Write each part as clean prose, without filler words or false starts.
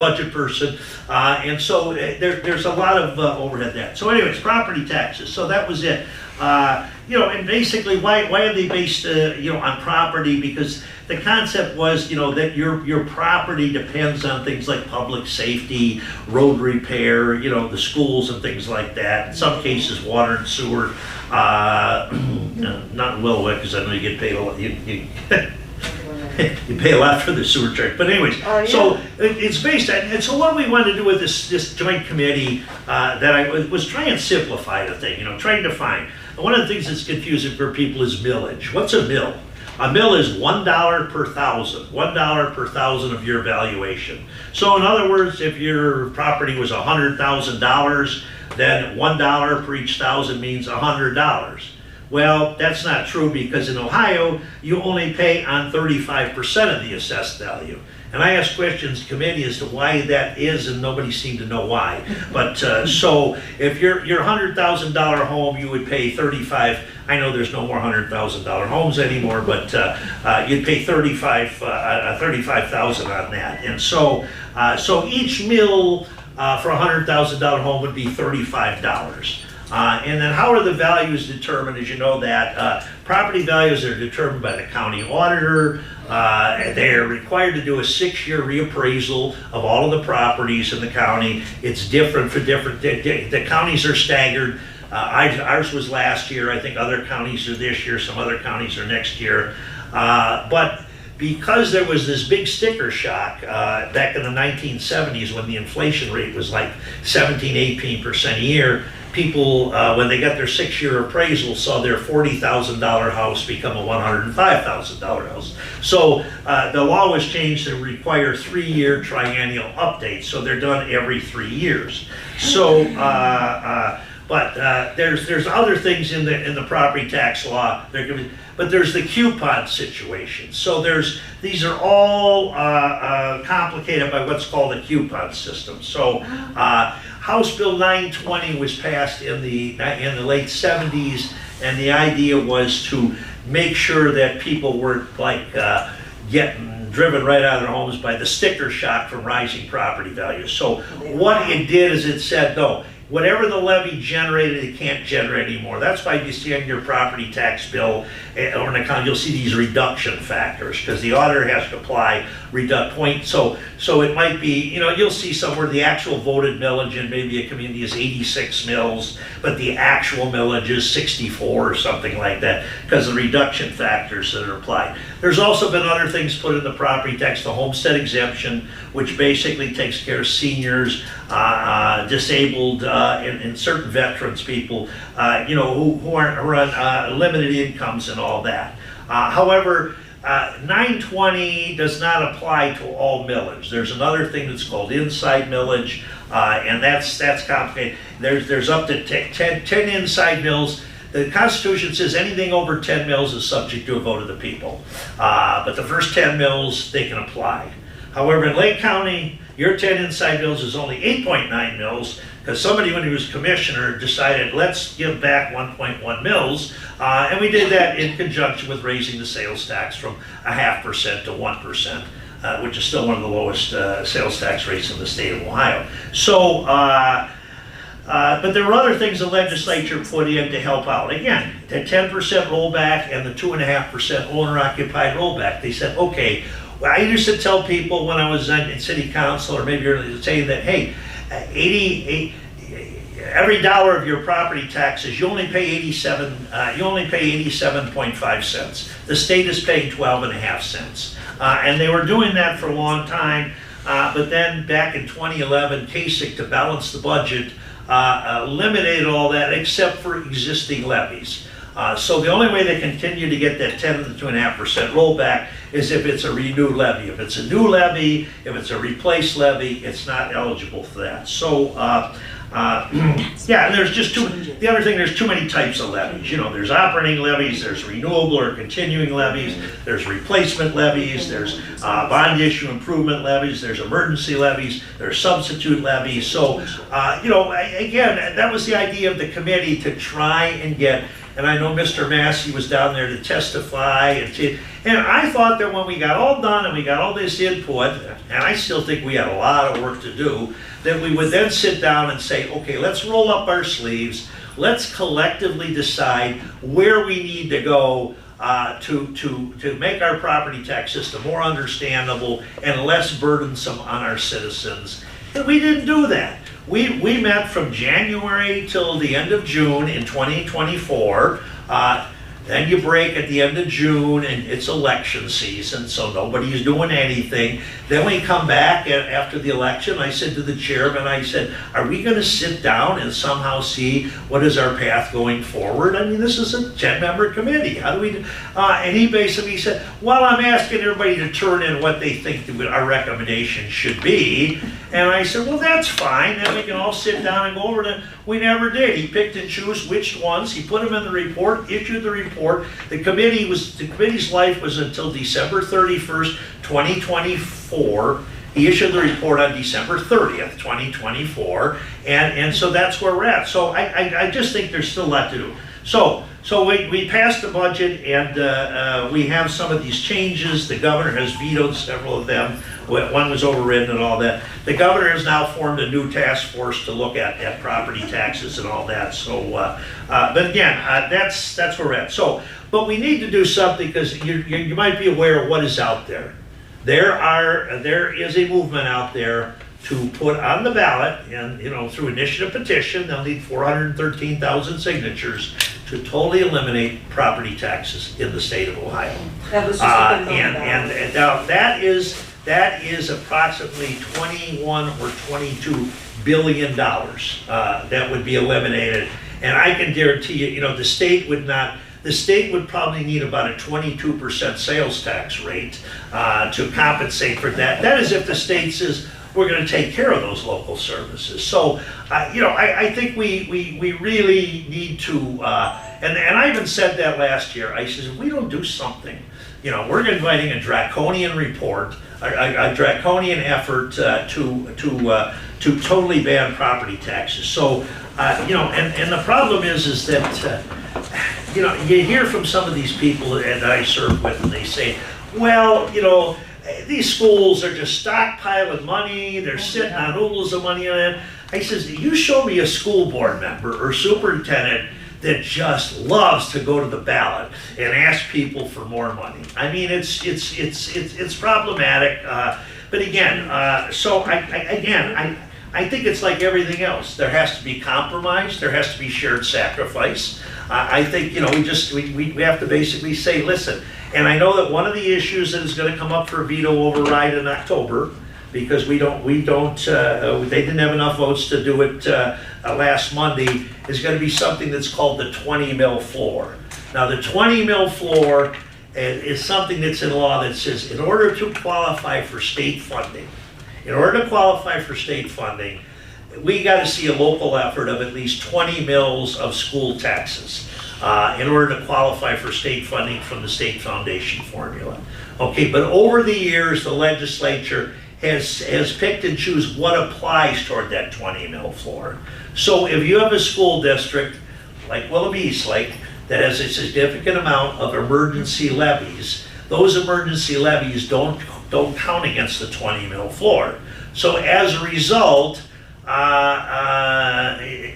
budget person, and so there's a lot of overhead there. So anyways, property taxes, so that was it. And basically, why are they based, on property? Because the concept was, that your property depends on things like public safety, road repair, the schools and things like that. In some cases, water and sewer. Not in Willowick, because I know you get paid a lot. You pay a lot for the sewer charge, but anyways, so it's based on, and so what we wanted to do with this joint committee, that I was trying to simplify the thing, trying to find. And one of the things that's confusing for people is millage. What's a mill? A mill is $1 per thousand, $1 per thousand of your valuation. So in other words, if your property was $100,000, then $1 per each thousand means $100. Well, that's not true, because in Ohio, you only pay on 35% of the assessed value. And I asked questions committee as to why that is, and nobody seemed to know why. But so if your $100,000 home, you would pay 35. I know there's no more $100,000 homes anymore, but you'd pay 35,000 on that. And so each mill for a $100,000 home would be $35. And then how are the values determined? As you know, that property values are determined by the county auditor. They're required to do a 6-year reappraisal of all of the properties in the county. It's different for different, the counties are staggered. Ours was last year. I think other counties are this year. Some other counties are next year. But because there was this big sticker shock back in the 1970s, when the inflation rate was like 17–18% a year, people, when they got their 6-year appraisal, saw their $40,000 house become a $105,000 house. So the law was changed to require 3-year triennial updates. So they're done every 3 years. So, but there's other things in the property tax law. But there's the coupon situation. So these are all complicated by what's called a coupon system. So House Bill 920 was passed in the late 70s, and the idea was to make sure that people weren't getting driven right out of their homes by the sticker shock from rising property values. So what it did is it said, no, whatever the levy generated, it can't generate anymore. That's why you see on your property tax bill or an account, you'll see these reduction factors, because the auditor has to apply reduct point. So it might be, you'll see somewhere the actual voted millage in maybe a community is 86 mills, but the actual millage is 64 or something like that, because of the reduction factors that are applied. There's also been other things put in the property tax, the homestead exemption, which basically takes care of seniors, disabled, and certain veterans, people, who are on limited incomes and all that. However, 920 does not apply to all millage. There's another thing that's called inside millage, and that's complicated. There's up to 10 inside mills. The Constitution says anything over 10 mills is subject to a vote of the people, but the first 10 mills, they can apply. However, in Lake County, your 10 inside mills is only 8.9 mills, because somebody, when he was commissioner, decided, let's give back 1.1 mills, and we did that in conjunction with raising the sales tax from 0.5% to 1%, which is still one of the lowest sales tax rates in the state of Ohio. So, but there were other things the legislature put in to help out. Again, the 10% rollback and the 2.5% owner-occupied rollback. They said, okay, well, I used to tell people when I was in city council, or maybe earlier, to say that, hey, every dollar of your property taxes, you only pay 87.5 cents. The state is paying 12.5 cents. And they were doing that for a long time. But then back in 2011, Kasich, to balance the budget, eliminated all that except for existing levies. So the only way they continue to get that 10 to 2.5% rollback is if it's a renewed levy. If it's a new levy, if it's a replaced levy, it's not eligible for that. So, yeah, and there's just the other thing, there's too many types of levies. There's operating levies, there's renewable or continuing levies, there's replacement levies, there's bond issue improvement levies, there's emergency levies, there's substitute levies. So, again, that was the idea of the committee, to try and get and I know Mr. Massey was down there to testify, and I thought that when we got all done and we got all this input, and I still think we had a lot of work to do, that we would then sit down and say, okay, let's roll up our sleeves, let's collectively decide where we need to go to make our property tax system more understandable and less burdensome on our citizens. And we didn't do that. We met from January till the end of June in 2024. Then you break at the end of June, and it's election season, so nobody's doing anything. Then we come back after the election. I said to the chairman, I said, are we going to sit down and somehow see what is our path going forward? I mean, this is a 10-member committee. How do we do? And he basically said, well, I'm asking everybody to turn in what they think our recommendation should be. And I said, well, that's fine. Then we can all sit down and go over it. We never did. He picked and chose which ones. He put them in the report, issued the report. The committee's life was until December 31st, 2024. He issued the report on December 30th, 2024. And so that's where we're at. So I just think there's still a lot to do. So we passed the budget, and we have some of these changes. The governor has vetoed several of them. One was overridden and all that. The governor has now formed a new task force to look at property taxes and all that. So, but again, that's where we're at. So, but we need to do something, because you might be aware of what is out there. There is a movement out there to put on the ballot, and through initiative petition, they'll need 413,000 signatures to totally eliminate property taxes in the state of Ohio. That was just and now that is approximately 21 or 22 billion dollars that would be eliminated. And I can guarantee you, the state would probably need about a 22% sales tax rate to compensate for that. That is if the state says, we're going to take care of those local services. So, I think we really need to, and I even said that last year. I said, if we don't do something, we're inviting a draconian report, a draconian effort to totally ban property taxes. So, and the problem is that, you hear from some of these people that I serve with, and they say, well, these schools are just stockpiling money, they're sitting on oodles of money on it. I says, you show me a school board member or superintendent that just loves to go to the ballot and ask people for more money. I mean, it's problematic. But again, so I think it's like everything else. There has to be compromise. There has to be shared sacrifice. I think we have to basically say, listen. And I know that one of the issues that is going to come up for a veto override in October, because they didn't have enough votes to do it last Monday, is going to be something that's called the 20 mil floor. Now, the 20 mil floor is something that's in law that says, in order to qualify for state funding, we got to see a local effort of at least 20 mils of school taxes in order to qualify for state funding from the state foundation formula. Okay, but over the years, the legislature has picked and choose what applies toward that 20 mil floor. So if you have a school district like Willoughby Eastlake that has a significant amount of emergency levies, those emergency levies don't count against the 20 mil floor. So as a result,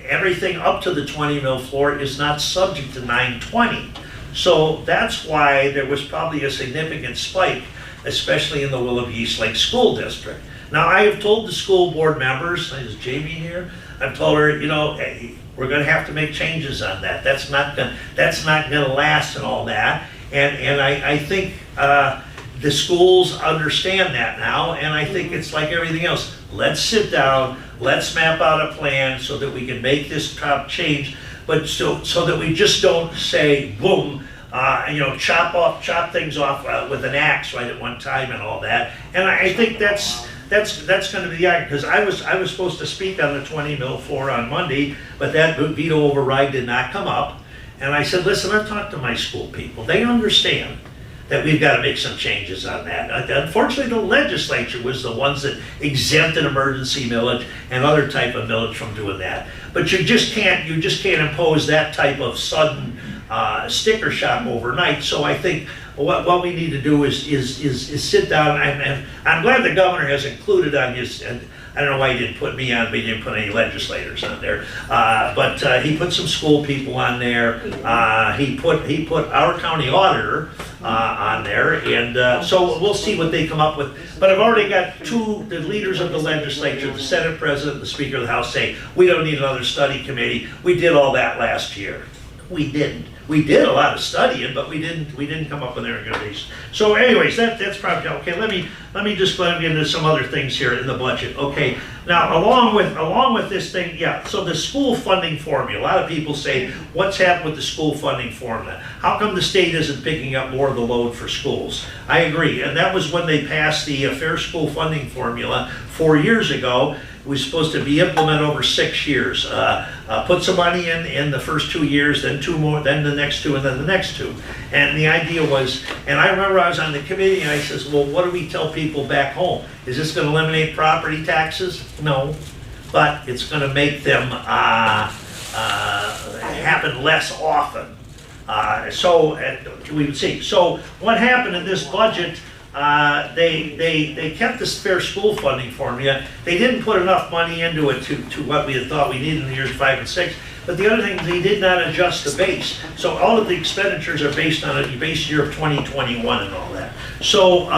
everything up to the 20 mil floor is not subject to 920. So that's why there was probably a significant spike, especially in the Willoughby Eastlake School District. Now, I have told the school board members, is Jamie here? I've told her, hey, we're going to have to make changes on that. That's not going to last and all that. And I think the schools understand that now, and I think it's like everything else. Let's sit down, let's map out a plan so that we can make this top change, but so that we just don't say, boom, chop things off with an axe right at one time and all that. And I think that's going to be the argument, because I was supposed to speak on the 20 mil floor on Monday, but that veto override did not come up. And I said, listen, I've talked to my school people. They understand that we've got to make some changes on that. Unfortunately, the legislature was the ones that exempted emergency millage and other type of millage from doing that. But you just can't impose that type of sudden sticker shock overnight. So I think what we need to do is sit down, and I'm glad the governor has included on his, and I don't know why he didn't put me on, but he didn't put any legislators on there. But he put some school people on there. He put our county auditor on there, and so we'll see what they come up with. But I've already got the leaders of the legislature, the Senate President, the Speaker of the House, say we don't need another study committee. We did all that last year. We didn't. We did a lot of studying, but we didn't come up with their recommendations. So, anyways, that's probably okay. Let me just go into some other things here in the budget. Okay, now along with this thing, yeah. So the school funding formula. A lot of people say, what's happened with the school funding formula? How come the state isn't picking up more of the load for schools? I agree, and that was when they passed the Fair School Funding Formula 4 years ago. It was supposed to be implemented over 6 years. Put some money in the first 2 years, then 2 more, then the next 2, and then the next 2. And the idea was, and I remember I was on the committee and I says, well, what do we tell people back home? Is this going to eliminate property taxes? No, but it's going to make them happen less often. So we would see. So what happened in this budget? They kept this fair school funding formula. They didn't put enough money into it to what we had thought we needed in the years 5 and 6. But the other thing, they did not adjust the base. So all of the expenditures are based on a base year of 2021 and all that. So,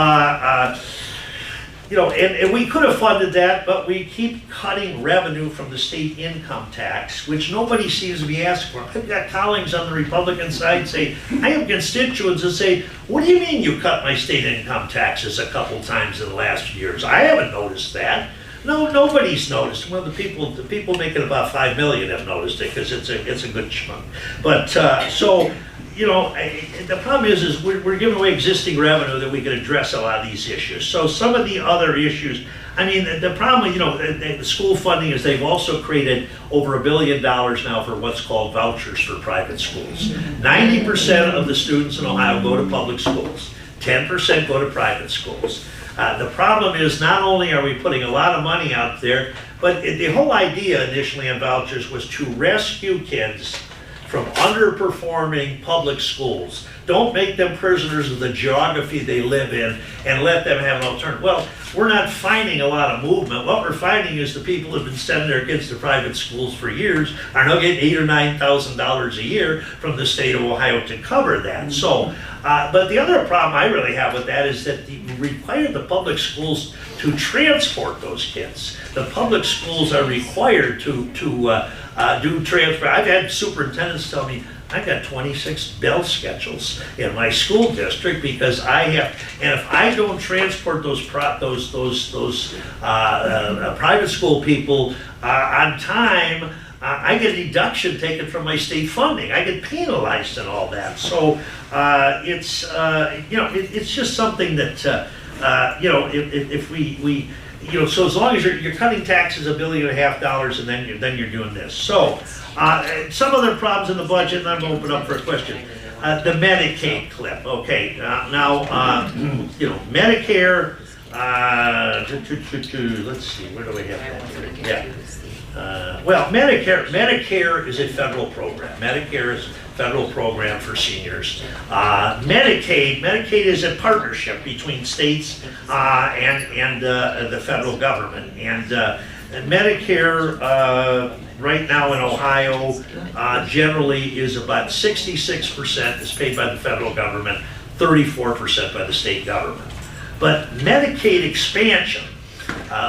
and we could have funded that, but we keep cutting revenue from the state income tax, which nobody seems to be asking for. I've got colleagues on the Republican side say, I have constituents that say, what do you mean you cut my state income taxes a couple times in the last years? I haven't noticed that. No, nobody's noticed. Well, the people making about $5 million have noticed it because it's a good chunk. But the problem is we're giving away existing revenue that we could address a lot of these issues. So some of the other issues, I mean, the problem, the school funding is they've also created over $1 billion now for what's called vouchers for private schools. 90% of the students in Ohio go to public schools. 10% go to private schools. The problem is not only are we putting a lot of money out there, but the whole idea initially on vouchers was to rescue kids from underperforming public schools. Don't make them prisoners of the geography they live in and let them have an alternative. Well, we're not finding a lot of movement. What we're finding is the people who have been sending their kids to private schools for years are now getting $8,000 or $9,000 a year from the state of Ohio to cover that. So, but the other problem I really have with that is that you require the public schools to transport those kids. The public schools are required to do transport. I've had superintendents tell me, I've got 26 bell schedules in my school district because I have, and if I don't transport those private school people on time, I get a deduction taken from my state funding. I get penalized and all that. So it's just something that if we so as long as you're cutting taxes $1.5 billion and then you're doing this. So some other problems in the budget, and I'm going to open up for a question. The Medicaid clip. Okay, Medicare. Let's see, where do we have that? Yeah. Well, Medicare is a federal program. Medicare is a federal program for seniors. Medicaid is a partnership between states and the federal government. And Medicare right now in Ohio generally is about 66% is paid by the federal government, 34% by the state government. But Medicaid expansion,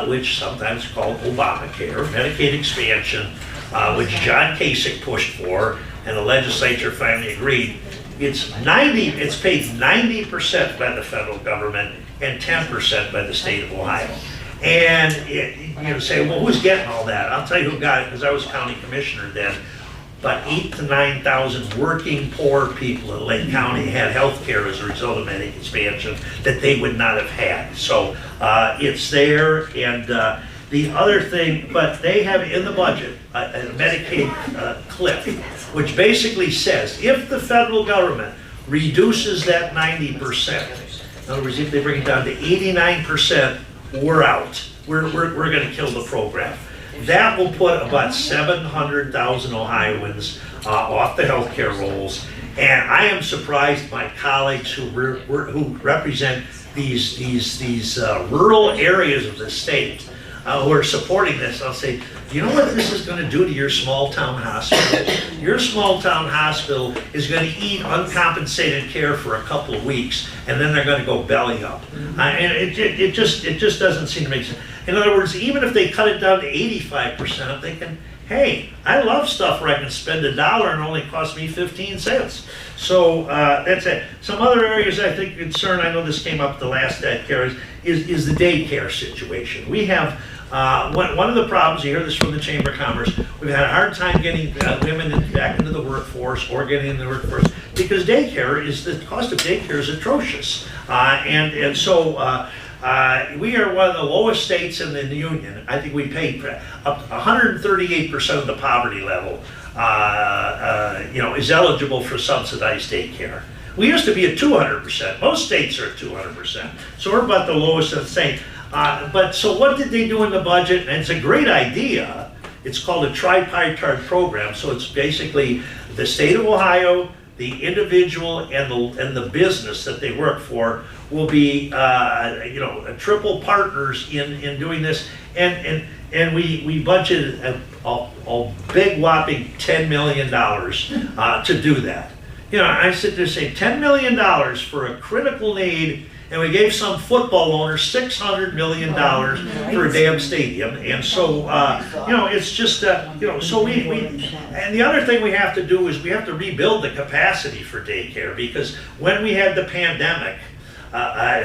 which sometimes called Obamacare, Medicaid expansion, which John Kasich pushed for, and the legislature finally agreed. It's paid 90% by the federal government and 10% by the state of Ohio. And you say, well, who's getting all that? I'll tell you who got it, because I was county commissioner then. But 8,000 to 9,000 working poor people in Lake County had health care as a result of Medicaid expansion that they would not have had. So it's there, and the other thing, but they have in the budget a Medicaid cliff, which basically says if the federal government reduces that 90%, in other words, if they bring it down to 89%, we're out. We're going to kill the program. That will put about 700,000 Ohioans off the health care rolls, And I am surprised my colleagues who represent these rural areas of the state who are supporting this. I'll say, you know what this is going to do to your small town hospital? Your small town hospital is going to eat uncompensated care for a couple of weeks, and then they're going to go belly up. And it just doesn't seem to make sense. In other words, even if they cut it down to 85%, I'm thinking, hey, I love stuff where I can spend $1 and only cost me 15 cents. So that's it. Some other areas I think concern, I know this came up at the last care, is the daycare situation. We have, one of the problems, you hear this from the Chamber of Commerce, we've had a hard time getting women back into the workforce or getting in the workforce because the cost of daycare is atrocious. And so, we are one of the lowest states in the union. I think we pay up 138% of the poverty level, is eligible for subsidized daycare. We used to be at 200%. Most states are at 200%. So we're about the lowest in the state. But so what did they do in the budget? And it's a great idea. It's called a tripartite program. So it's basically the state of Ohio, the individual, and the business that they work for will be, triple partners in doing this. And we budgeted a big whopping $10 million to do that. I sit there saying $10 million for a critical need, and we gave some football owners $600 million for a damn stadium. And so, it's just, so we, and the other thing we have to do is we have to rebuild the capacity for daycare, because when we had the pandemic,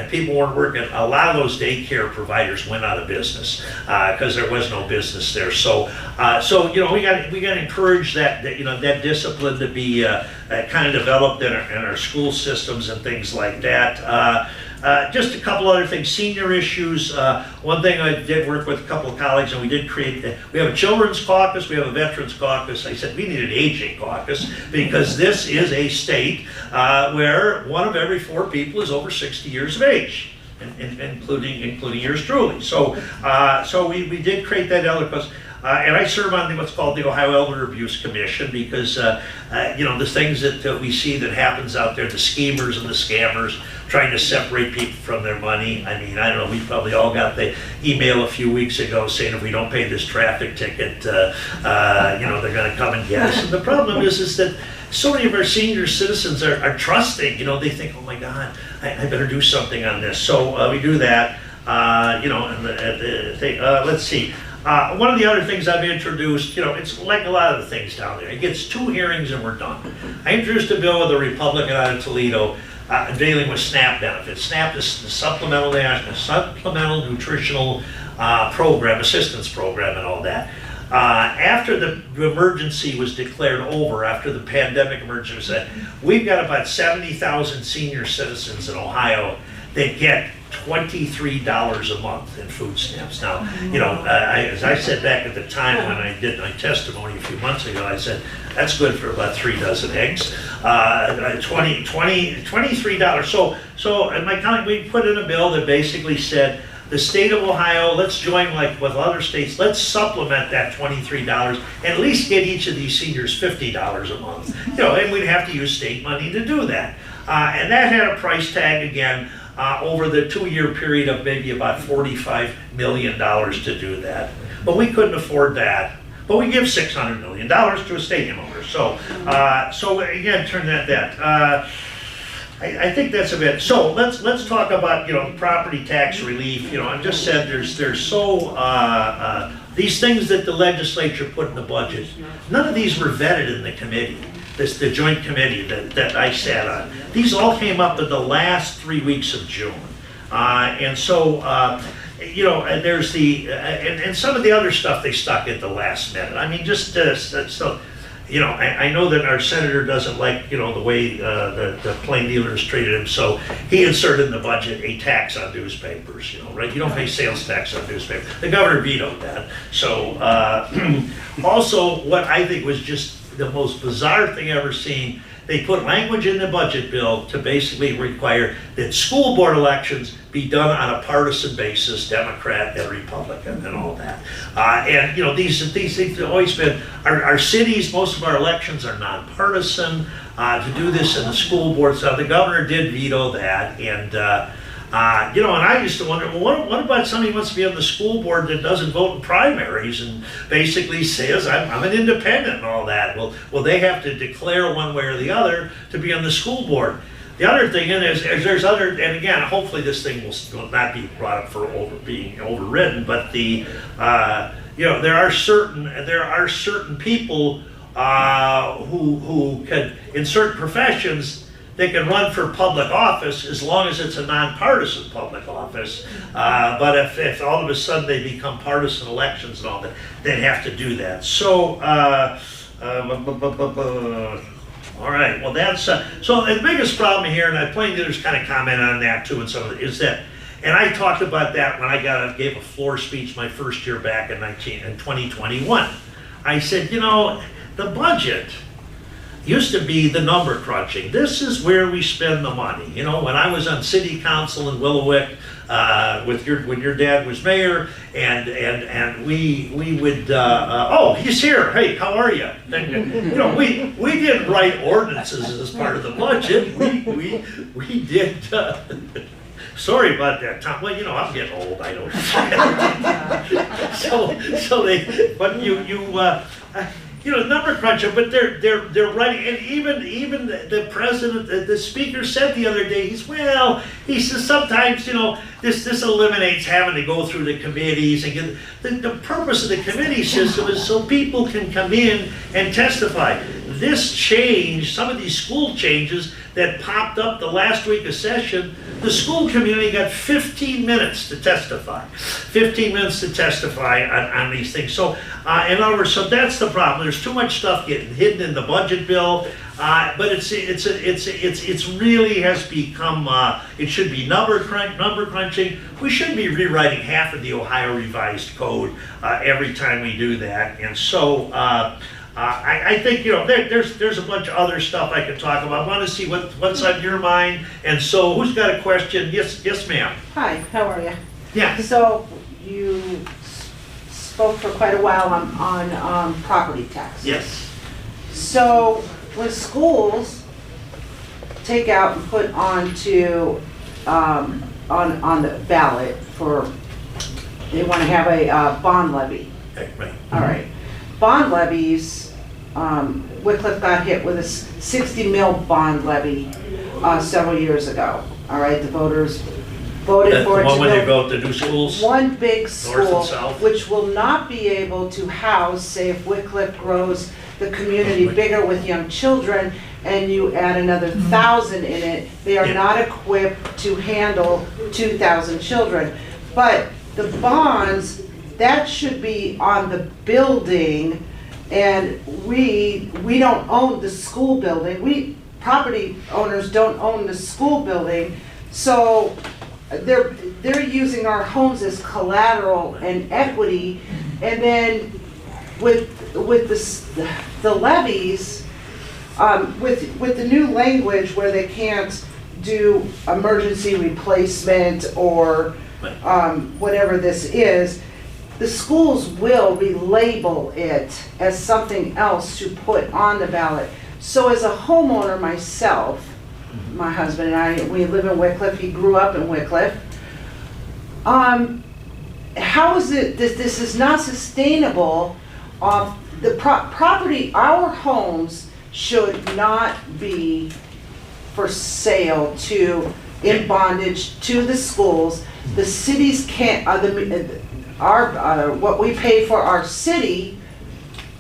people weren't working. A lot of those daycare providers went out of business because there was no business there. So we got to encourage that discipline to be kind of developed in our school systems and things like that. Just a couple other things, senior issues. One thing I did work with a couple of colleagues, and we did we have a children's caucus, we have a veterans caucus. I said we need an aging caucus because this is a state where 1 of every 4 people is over 60 years of age, including yours truly. So we did create that elder caucus. And I serve on what's called the Ohio Elder Abuse Commission because, the things that we see that happens out there, the schemers and the scammers trying to separate people from their money. I mean, I don't know, we probably all got the email a few weeks ago saying if we don't pay this traffic ticket, they're going to come and get us. And the problem is that so many of our senior citizens are trusting, they think, oh my God, I better do something on this. So we do that, let's see. One of the other things I've introduced, it's like a lot of the things down there. It gets 2 hearings and we're done. I introduced a bill with a Republican out of Toledo dealing with SNAP benefits. SNAP is the Supplemental Nutritional Program, Assistance Program and all that. After the emergency was declared over, after the pandemic emergency, we've got about 70,000 senior citizens in Ohio that get $23 a month in food stamps. Now, as I said back at the time when I did my testimony a few months ago, I said, that's good for about 3 dozen eggs. $23. So and my colleague, we put in a bill that basically said, the state of Ohio, let's join like with other states, let's supplement that $23 and at least get each of these seniors $50 a month. And we'd have to use state money to do that. And that had a price tag again, over the 2-year period of maybe about $45 million to do that. But we couldn't afford that. But we give $600 million to a stadium owner. So again, turn that. I think that's a bit. So let's talk about property tax relief. I just said there's these things that the legislature put in the budget. None of these were vetted in the committee. The joint committee that I sat on. These all came up in the last 3 weeks of June. And so, and there's and some of the other stuff they stuck at the last minute. I mean, just so, I know that our senator doesn't like, the way the plain dealers treated him, so he inserted in the budget a tax on newspapers, right? You don't pay sales tax on newspapers. The governor vetoed that. So, also, what I think was just the most bizarre thing ever seen, they put language in the budget bill to basically require that school board elections be done on a partisan basis, Democrat and Republican and all that. These things have always been, our cities, most of our elections are nonpartisan. to do this in the school board. So the governor did veto that, and and I used to wonder, well, what about somebody who wants to be on the school board that doesn't vote in primaries and basically says, I'm an independent and all that? Well, they have to declare one way or the other to be on the school board. The other thing is there's other, and again, hopefully this thing will not be brought up for being overridden, but there are certain people who can, in certain professions, they can run for public office as long as it's a nonpartisan public office. But if all of a sudden they become partisan elections and all that, they'd have to do that. So, all right, well that's, so the biggest problem here, and I plan to just kind of comment on that too, and some of it, is that, and I talked about that when I gave a floor speech my first year back in 2021. I said, the budget used to be the number crunching. This is where we spend the money. When I was on city council in Willowick, when your dad was mayor, and we would, oh, he's here. Hey, how are you? We didn't write ordinances as part of the budget. We did. Sorry about that, Tom. Well, I'm getting old. I don't. Number cruncher, but they're writing, and even the president, the speaker said the other day, he says sometimes this eliminates having to go through the committees and get the purpose of the committee system is so people can come in and testify. This change, some of these school changes that popped up the last week of session, the school community got 15 minutes to testify. 15 minutes to testify on these things. So, in other words, so that's the problem. There's too much stuff getting hidden in the budget bill, but it's really has become. It should be number crunching. We should be rewriting half of the Ohio Revised Code every time we do that, and so. I think there's a bunch of other stuff I could talk about. I want to see what's on your mind, and so who's got a question? Yes, ma'am. Hi, how are you? Yeah. So you spoke for quite a while on property tax. Yes. So when schools take out and put onto on the ballot for, they want to have a bond levy. Okay, right. All right. Bond levies, Wickliffe got hit with a 60 mil bond levy several years ago. All right, the voters voted for it. When they built the new schools? One big North school, and south? which will not be able to house, say if Wickliffe grows the community bigger with young children, and you add another 1,000 in it, they are Yeah. not equipped to handle 2,000 children. But the bonds, that should be on the building, and we don't own the school building. Property owners don't own the school building, so they're using our homes as collateral and equity, and then with the levies, with the new language where they can't do emergency replacement or whatever this is, the schools will relabel it as something else to put on the ballot. So as a homeowner myself, my husband and I, we live in Wickliffe, he grew up in Wickliffe. How is it, this is not sustainable of the property, our homes should not be for sale in bondage to the schools. The cities can't, what we pay for our city,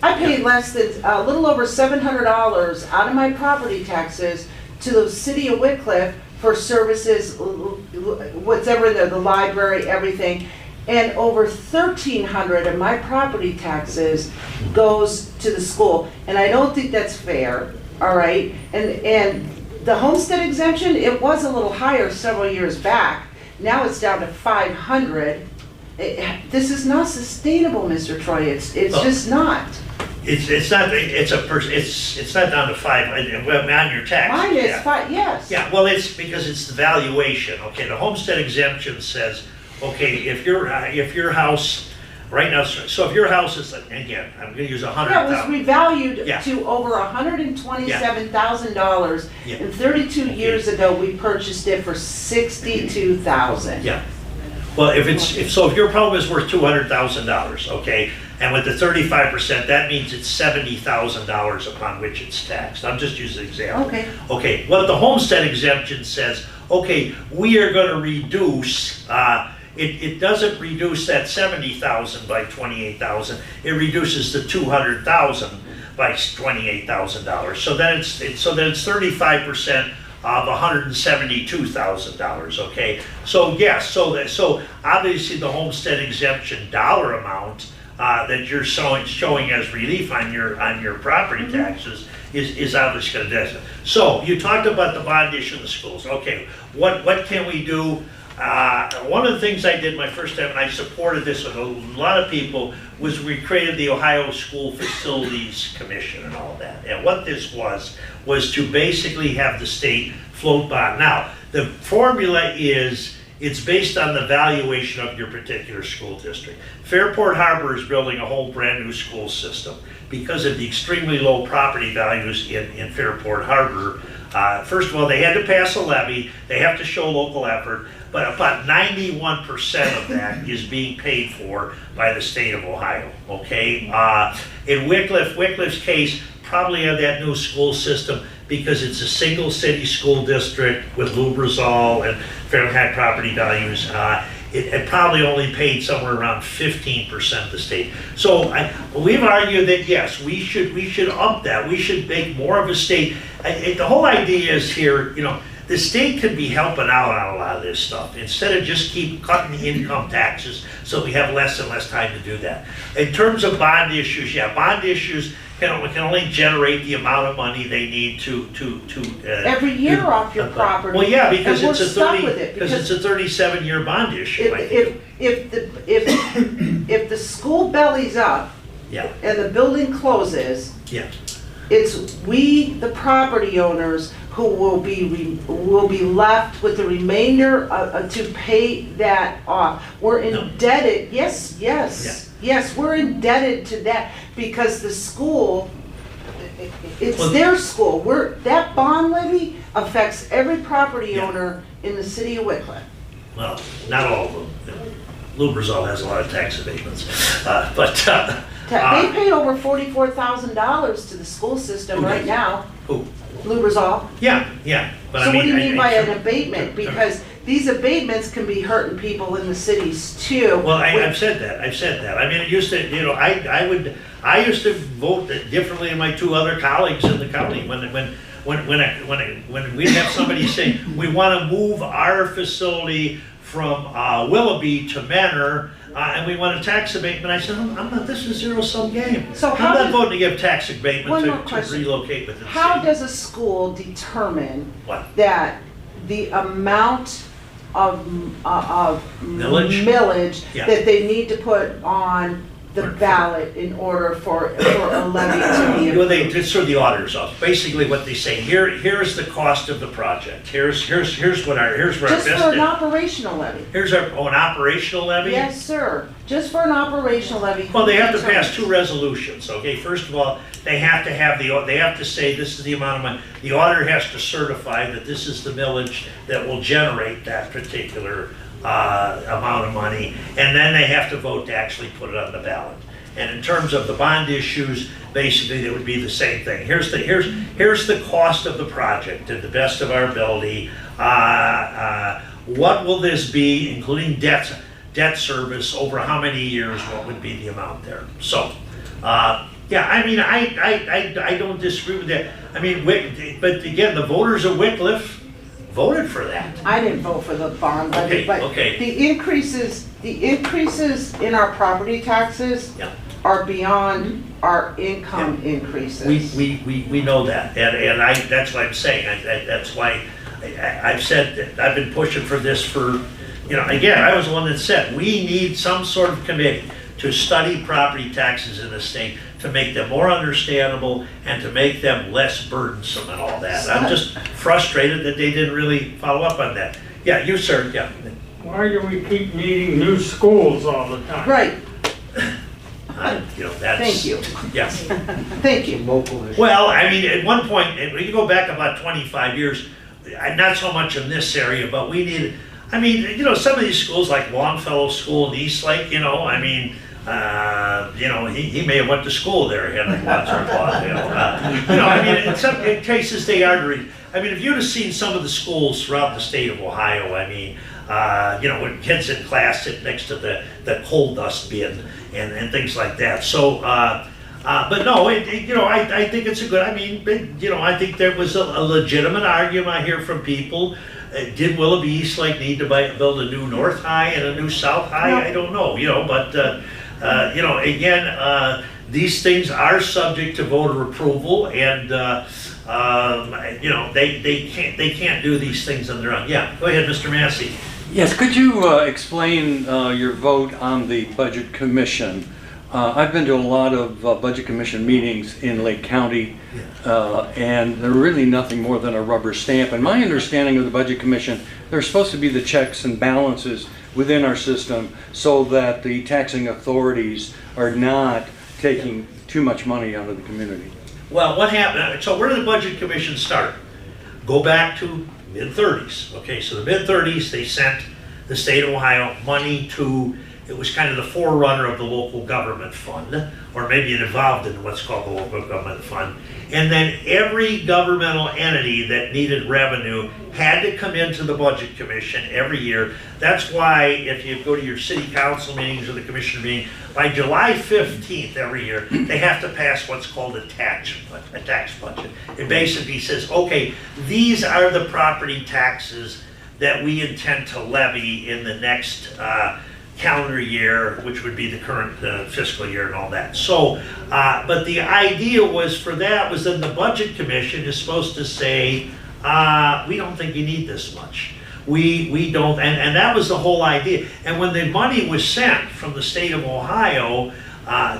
I pay less than, a little over $700 out of my property taxes to the city of Wickliffe for services, whatever in there, the library, everything. And over $1,300 of my property taxes goes to the school. And I don't think that's fair, all right? And the homestead exemption, it was a little higher several years back. Now it's down to $500. This is not sustainable, Mr. Troy. It's just not. It's not down to $500 on your tax. Mine is $5, yes. Yeah, well, it's because it's the valuation. Okay, the homestead exemption says, okay, if your house right now, so if your house is, again, I'm gonna use Yeah, it was 100,000. revalued Yeah. to over $127,000. Yeah. And 32 years ago, we purchased it for $62,000. Yeah. Well, if your problem is worth $200,000, okay, and with the 35%, that means it's $70,000 upon which it's taxed. I'm just using an example. Okay. Okay, what the homestead exemption says, okay, we are gonna reduce, it doesn't reduce that 70,000 by 28,000, it reduces the 200,000 by $28,000. So then it's 35% of $172,000, okay? So yes, so obviously the homestead exemption dollar amount that you're showing as relief on your property taxes is obviously going to do. So you talked about the bond issue in the schools. Okay, what can we do? One of the things I did my first time, and I supported this with a lot of people, was we created the Ohio School Facilities Commission and all that. And what this was to basically have the state float bond. Now, the formula is, it's based on the valuation of your particular school district. Fairport Harbor is building a whole brand new school system because of the extremely low property values in Fairport Harbor. First of all, they had to pass a levy, they have to show local effort, but about 91% of that is being paid for by the state of Ohio, okay? In Wycliffe's case, probably have that new school system because it's a single city school district with Lubrizol and fairly high property values. It probably only paid somewhere around 15% of the state. So we've argued that yes, we should up that. We should make more of a state. The whole idea is here, the state could be helping out on a lot of this stuff instead of just keep cutting income taxes so we have less and less time to do that. In terms of bond issues, yeah, bond issues can only generate the amount of money they need to Every year off your property. Well, yeah, because and it's we're a stuck with it, because it's a 37-year bond issue. If the school bellies up Yeah, and the building closes, yeah, it's we, the property owners, who will be left with the remainder to pay that off. We're indebted, yes, we're indebted to that because the school, it's their school. That bond levy affects every property owner in the city of Wycliffe. well, not all of them. Lubrizol has a lot of tax abatements, but They pay over $44,000 to the school system Who right does? now. who? Lubrizol. Yeah. But So I what do you I- mean I- by an abatement? Because these abatements can be hurting people in the cities too. Well, I've said that. I mean, it used to, I used to vote differently than my two other colleagues in the county when we'd have somebody say, we want to move our facility from Willoughby to Manor, and we want a tax abatement. I said, I'm not, this is a zero-sum game. So I'm how not does- voting to give tax abatement One more to question. relocate within the How city. does a school determine What? that the amount of millage Yeah. that they need to put on the ballot in order for a levy to be Well, approved? it's sort of the auditor's office. Basically, what they say, here's the cost of the project. Here's what our Just for an operational levy? Here's an operational levy. Yes, sir. Just for an operational levy. Well, they have to pass two resolutions, okay? First of all, they have to say this is the amount of money. The auditor has to certify that this is the millage that will generate that particular amount of money, and then they have to vote to actually put it on the ballot. And in terms of the bond issues, basically it would be the same thing. Here's the cost of the project to the best of our ability. What will this be, including debt service over how many years? What would be the amount there? So, yeah, I mean, I don't disagree with that. I mean, but again, the voters of Wycliffe voted for that. I didn't vote for the bond levy, but Okay. the increases in our property taxes Yeah. are beyond our income increases. We know that, and that's what I'm saying. That's why I've said that I've been pushing for this for, again, I was the one that said, we need some sort of committee to study property taxes in the state, to make them more understandable and to make them less burdensome and all that. I'm just frustrated that they didn't really follow up on that. Yeah, you, sir, yeah. Why do we keep needing new schools all the time? Right, That's. Thank you. Yes. Thank you. Local issue. Well, I mean, at one point, when you go back about 25 years, not so much in this area, but we needed, I mean, some of these schools like Longfellow School in Eastlake, I mean, he may have went to school there, Henry once or twice, I mean, in some cases they are, I mean, if you'd have seen some of the schools throughout the state of Ohio, I mean, when kids in class sit next to the coal dust bin and things like that. So, but no, I think it's a good, I mean, I think there was a legitimate argument I hear from people. Did Willoughby Eastlake need to build a new North High and a new South High? No. I don't know, but, again, these things are subject to voter approval, and, they can't do these things on their own. Yeah, go ahead, Mr. Massey. Yes, could you explain your vote on the Budget Commission? I've been to a lot of Budget Commission meetings in Lake County, and they're really nothing more than a rubber stamp. And my understanding of the Budget Commission, they're supposed to be the checks and balances within our system so that the taxing authorities are not taking too much money out of the community. Well, what happened, so where did the Budget Commission start? Go back to mid-30s. Okay, so the mid-30s, they sent the state of Ohio money to, it was kind of the forerunner of the local government fund, or maybe it evolved into what's called the local government fund. And then every governmental entity that needed revenue had to come into the Budget Commission every year. That's why if you go to your city council meetings or the commission meeting, by July 15th every year, they have to pass what's called a tax budget. It basically says, okay, these are the property taxes that we intend to levy in the next calendar year, which would be the current fiscal year and all that. So, but the idea was for that was then the Budget Commission is supposed to say, we don't think you need this much. We don't, and that was the whole idea. And when the money was sent from the state of Ohio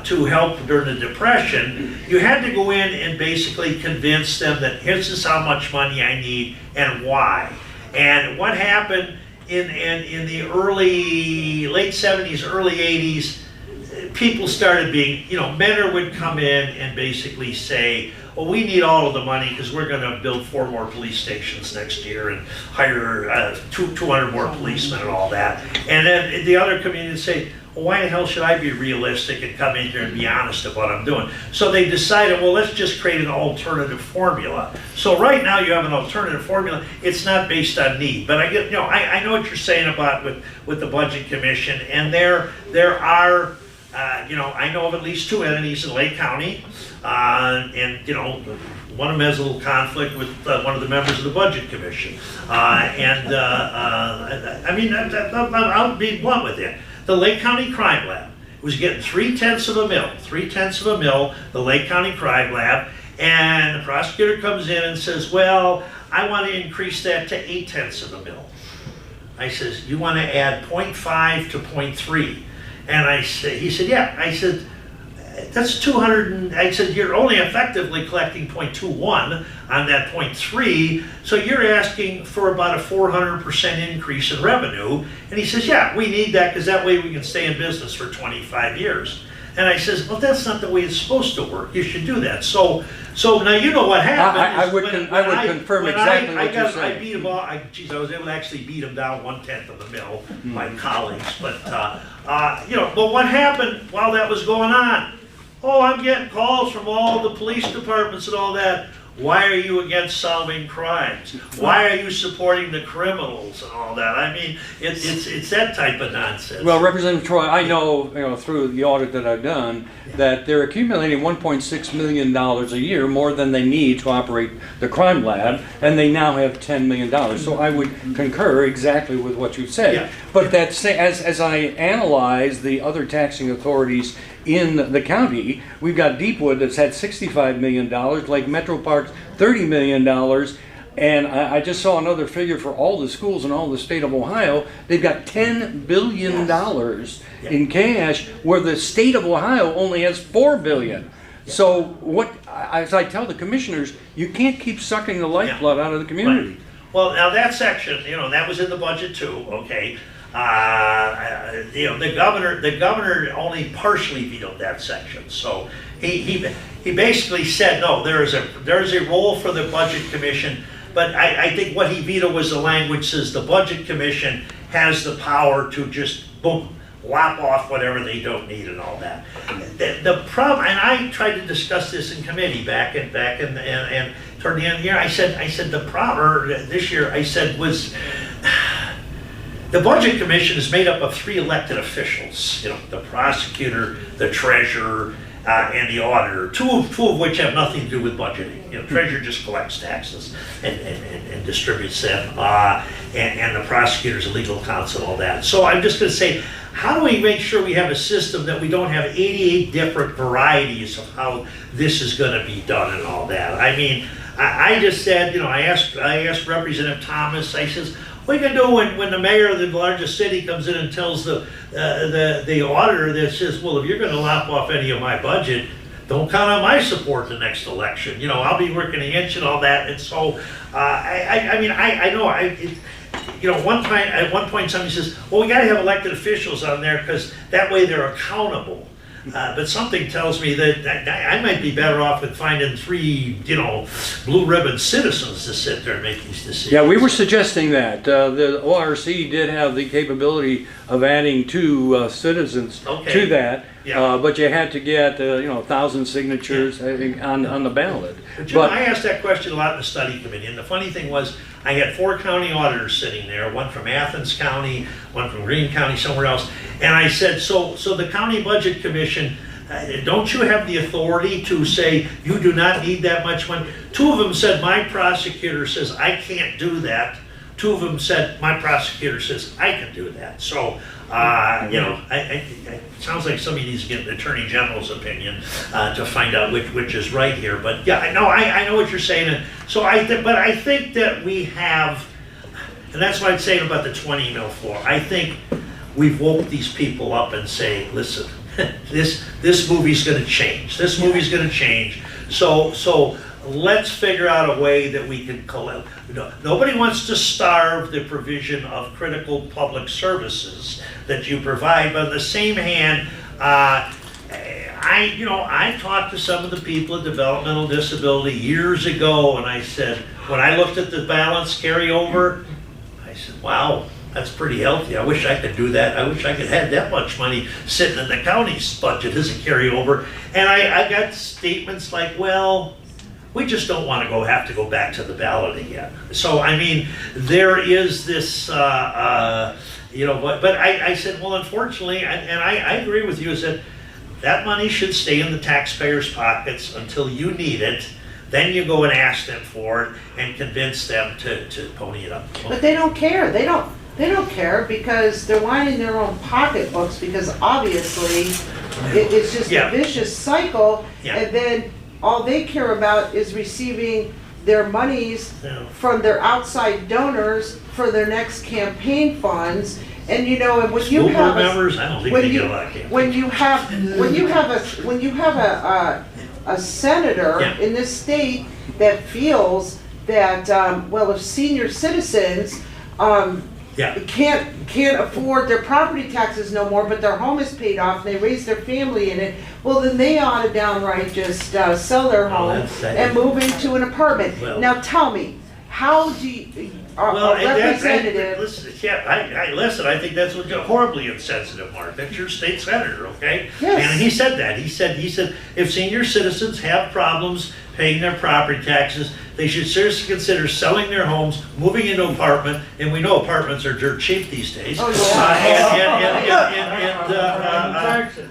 to help during the Depression, you had to go in and basically convince them that this is how much money I need and why. And what happened in the late 70s, early 80s, people started being, Mentor would come in and basically say, well, we need all of the money because we're going to build 4 more police stations next year and hire 200 more policemen and all that. And then the other community would say, well, why the hell should I be realistic and come in here and be honest about what I'm doing? So they decided, well, let's just create an alternative formula. So right now you have an alternative formula. It's not based on need, but I know what you're saying about with the Budget Commission, and there are, I know of at least 2 entities in Lake County, and one of them has a little conflict with one of the members of the Budget Commission, I mean, I'll be blunt with you. The Lake County Crime Lab was getting 3/10 of a mil, the Lake County Crime Lab, and the prosecutor comes in and says, well, I want to increase that to 8/10 of a mil. I says, you want to add 0.5 to 0.3? And he said, yeah. I said, that's 200, I said, you're only effectively collecting 0.21 on that 0.3, so you're asking for about a 400% increase in revenue. And he says, yeah, we need that because that way we can stay in business for 25 years. And I says, well, that's not the way it's supposed to work. You should do that. So now you know what happened. I would confirm exactly what you're saying. I beat him off. I was able to actually beat him down 1/10 of a mil, my colleagues. But but what happened while that was going on? Oh, I'm getting calls from all the police departments and all that. Why are you against solving crimes? Why are you supporting the criminals and all that? I mean, it's that type of nonsense. Well, Representative Troy, I know, through the audit that I've done, that they're accumulating $1.6 million a year, more than they need to operate the crime lab, and they now have $10 million. So I would concur exactly with what you said. Yeah. But that's, as I analyze the other taxing authorities in the county, we've got Deepwood that's had $65 million, Lake Metro Parks $30 million, and I just saw another figure for all the schools in all the state of Ohio. They've got $10 billion in cash, where the state of Ohio only has $4 billion. So as I tell the commissioners, you can't keep sucking the lifeblood out of the community. Right. Well, now that section, that was in the budget too, okay? the governor only partially vetoed that section. So he basically said, no, there is a role for the Budget Commission, but I think what he vetoed was the language says the Budget Commission has the power to just, boom, lop off whatever they don't need and all that. The problem, and I tried to discuss this in committee back and toward the end of the year, I said the problem, this year, I said was, the Budget Commission is made up of 3 elected officials, the prosecutor, the treasurer, and the auditor, two of which have nothing to do with budgeting. Treasurer just collects taxes and distributes them, and the prosecutor's a legal counsel, all that. So I'm just gonna say, how do we make sure we have a system that we don't have 88 different varieties of how this is gonna be done and all that? I mean, I just said, I asked Representative Thomas, I says, what are you gonna do when the mayor of the largest city comes in and tells the auditor that says, well, if you're gonna lop off any of my budget, don't count on my support the next election. I'll be working against you and all that. And so, I know, at one point somebody says, well, we gotta have elected officials on there because that way they're accountable. But something tells me that I might be better off with finding 3, blue ribbon citizens to sit there and make these decisions. Yeah, we were suggesting that. The ORC did have the capability of adding 2 citizens to that, but you had to get 1,000 signatures, I think, on the ballot. But Jim, I asked that question a lot in the study committee, and the funny thing was, I had 4 county auditors sitting there, one from Athens County, one from Greene County, somewhere else, and I said, so the County Budget Commission, don't you have the authority to say you do not need that much money? 2 of them said, my prosecutor says I can't do that. 2 of them said, my prosecutor says I can do that. So, it sounds like somebody needs to get the Attorney General's opinion to find out which is right here. But yeah, I know what you're saying. And so but I think that we have, and that's what I'm saying about the 20 mil floor. I think we've woke these people up and say, listen, this movie's going to change. This movie's going to change. So let's figure out a way that we can collect. Nobody wants to starve the provision of critical public services that you provide, but on the same hand, I talked to some of the people with developmental disability years ago, and I said, when I looked at the balance carryover, I said, wow, that's pretty healthy. I wish I could do that. I wish I could have that much money sitting in the county's budget as a carryover. And I got statements like, well, we just don't want to have to go back to the ballot again. So, I mean, there is this, but I said, well, unfortunately, and I agree with you, is that money should stay in the taxpayers' pockets until you need it. Then you go and ask them for it and convince them to pony it up. But they don't care. They don't care because they're lining their own pocketbooks because obviously it's just a vicious cycle. Yeah. And then all they care about is receiving their monies from their outside donors for their next campaign funds. And and when you have members, I don't think they get a lot of campaign. when you have a senator in this state that feels that if senior citizens can't afford their property taxes no more, but their home is paid off and they raise their family in it, well then they ought to downright just sell their home and move into an apartment. Now tell me, how do you, representative? Listen, I think that's horribly insensitive, Mark. That's your state senator, okay? Yes. And he said that. He said if senior citizens have problems paying their property taxes, they should seriously consider selling their homes, moving into an apartment, and we know apartments are dirt cheap these days. Oh,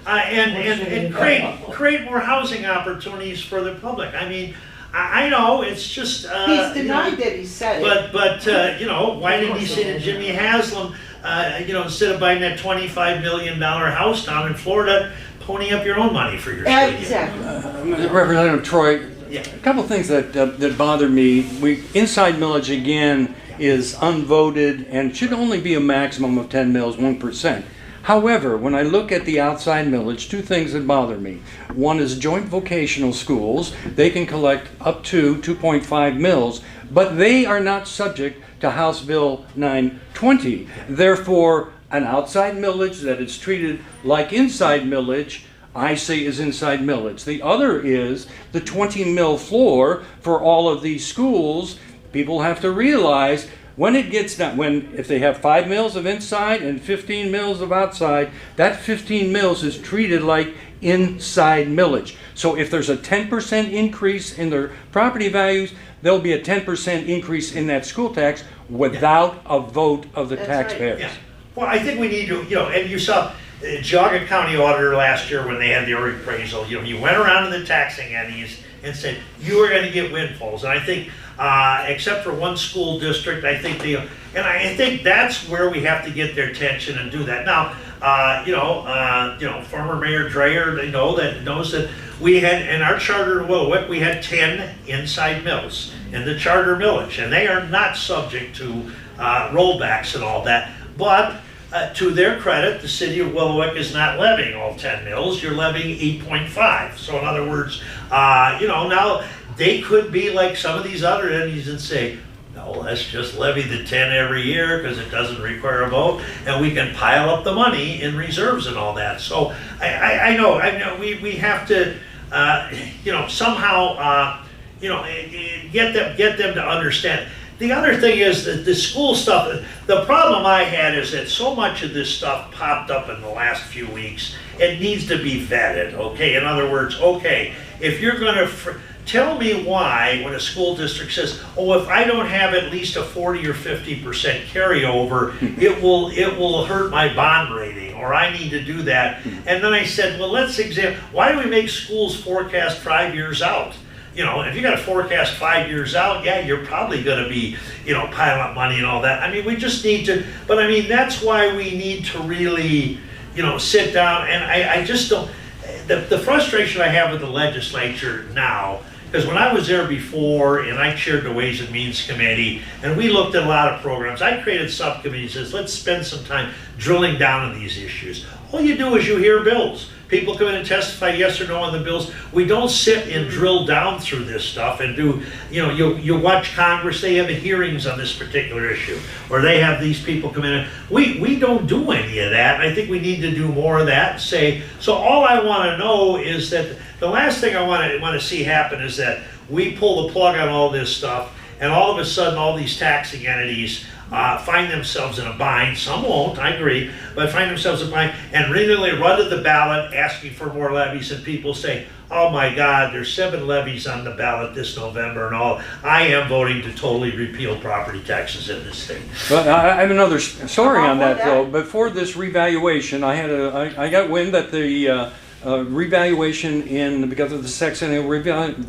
and create more housing opportunities for the public. I mean, I know it's just. He's denied that he said it. But why didn't he say to Jimmy Haslam, instead of buying that $25 million house down in Florida, pony up your own money for your stadium? Exactly. Representative Troy, a couple things that bother me. Inside millage again is unvoted and should only be a maximum of 10 mils, 1%. However, when I look at the outside millage, 2 things that bother me. One is joint vocational schools. They can collect up to 2.5 mils, but they are not subject to House Bill 920. Therefore, an outside millage that is treated like inside millage, I say is inside millage. The other is the 20 mil floor for all of these schools. People have to realize when it gets down, if they have 5 mils of inside and 15 mils of outside, that 15 mils is treated like inside millage. So if there's a 10% increase in their property values, there'll be a 10% increase in that school tax without a vote of the That's right. taxpayers. Yeah, well, I think we need to, and you saw Geauga County Auditor last year when they had their appraisal, he went around to the taxing entities and said, you are going to get windfalls. And I think, except for one school district, I think I think that's where we have to get their attention and do that. Now, former Mayor Dreyer, knows that we had, in our charter in Willowick, we had 10 inside mills in the charter millage, and they are not subject to rollbacks and all that. But to their credit, the city of Willowick is not levying all 10 mills. You're levying 8.5. So in other words, now they could be like some of these other entities and say, no, let's just levy the 10 every year because it doesn't require a vote, and we can pile up the money in reserves and all that. So I know we have to, somehow, get them to understand. The other thing is that the school stuff, the problem I had is that so much of this stuff popped up in the last few weeks. It needs to be vetted, okay? In other words, okay, if you're going to, tell me why when a school district says, oh, if I don't have at least a 40 or 50% carryover, it will hurt my bond rating, or I need to do that. And then I said, well, let's examine, why do we make schools forecast 5 years out? If you got to forecast 5 years out, yeah, you're probably going to be, piling up money and all that. I mean, we just need to, but I mean, that's why we need to really, sit down. And I just don't, the frustration I have with the legislature now, because when I was there before and I chaired the Ways and Means Committee and we looked at a lot of programs, I created subcommittees that says, let's spend some time drilling down on these issues. All you do is you hear bills. People come in and testify yes or no on the bills. We don't sit and drill down through this stuff and do, you watch Congress, they have hearings on this particular issue, or they have these people come in and we don't do any of that. And I think we need to do more of that. So all I want to know is that the last thing I want to see happen is that we pull the plug on all this stuff, and all of a sudden all these taxing entities find themselves in a bind. Some won't, I agree, but find themselves in a bind and really run to the ballot asking for more levies, and people say, oh my God, there's 7 levies on the ballot this November and all. I am voting to totally repeal property taxes in this state. But I have another story on that though. Before this revaluation, I got wind that the revaluation because of the sexennial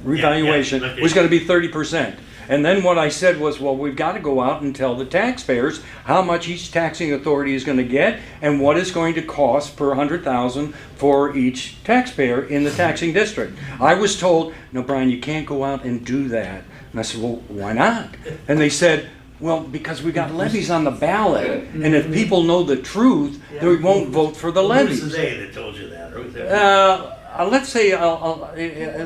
revaluation was going to be 30%. And then what I said was, well, we've got to go out and tell the taxpayers how much each taxing authority is going to get and what it's going to cost per 100,000 for each taxpayer in the taxing district. I was told, no, Brian, you can't go out and do that. And I said, well, why not? And they said, well, because we got levies on the ballot, and if people know the truth, they won't vote for the levies. Who's the they that told you that? Let's say I'll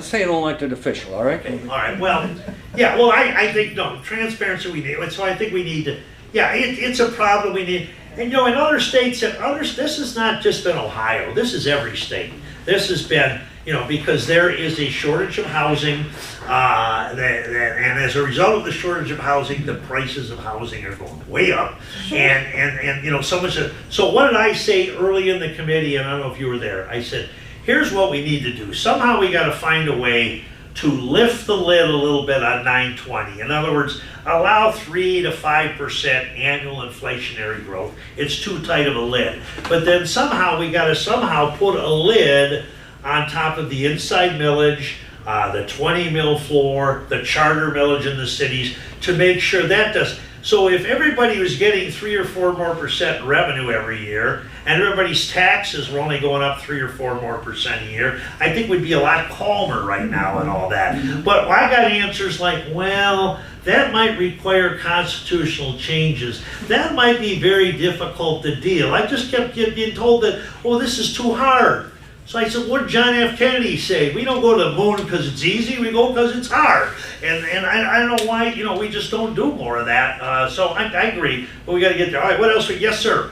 say an elected official, all right? Okay, all right, well, yeah, well, I think, no, transparency we need, so I think we need to, yeah, it's a problem we need, and in other states, this is not just in Ohio, this is every state. This has been, because there is a shortage of housing, and as a result of the shortage of housing, the prices of housing are going way up, and so much. So what did I say early in the committee? And I don't know if you were there. I said, here's what we need to do. Somehow we got to find a way to lift the lid a little bit on 920. In other words, allow 3 to 5% annual inflationary growth. It's too tight of a lid. But then somehow we got to put a lid on top of the inside millage, the 20 mil floor, the charter millage in the cities, to make sure that does. So if everybody was getting 3 or 4 more % revenue every year, and everybody's taxes were only going up 3 or 4 more % a year, I think we'd be a lot calmer right now and all that. But I got answers like, well, that might require constitutional changes. That might be very difficult to deal. I just kept being told that, oh, this is too hard. So I said, what did John F. Kennedy say? We don't go to the moon because it's easy, we go because it's hard. And I don't know why, we just don't do more of that. So I agree, but we got to get there. All right, what else? Yes, sir.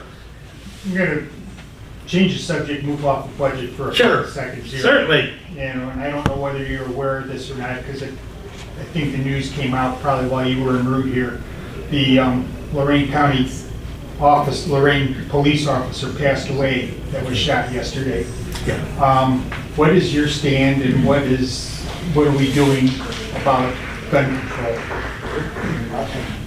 I'm gonna change the subject, move off the budget for a Sure. couple seconds here. Certainly. And I don't know whether you're aware of this or not, because I think the news came out probably while you were en route here. The Lorraine County Lorraine police officer passed away that was shot yesterday. Yeah. What is your stand and what are we doing about gun control?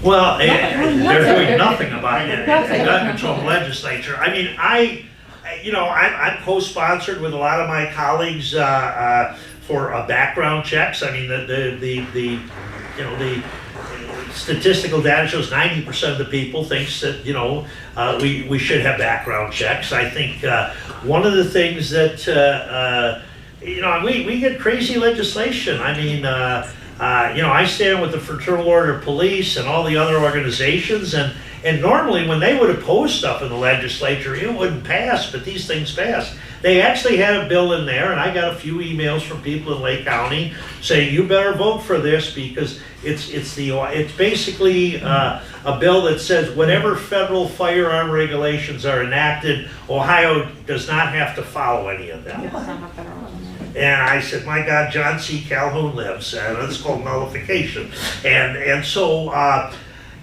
Well, they're doing nothing about it in the gun control legislature. I mean, I'm co-sponsored with a lot of my colleagues for background checks. I mean, the statistical data shows 90% of the people thinks that we should have background checks. I think one of the things that we get crazy legislation. I mean. I stand with the Fraternal Order of Police and all the other organizations, and normally when they would oppose stuff in the legislature, it wouldn't pass, but these things pass. They actually had a bill in there, and I got a few emails from people in Lake County saying, you better vote for this because it's basically a bill that says whatever federal firearm regulations are enacted, Ohio does not have to follow any of them. And I said, my God, John C. Calhoun lives, and it's called nullification. And so, I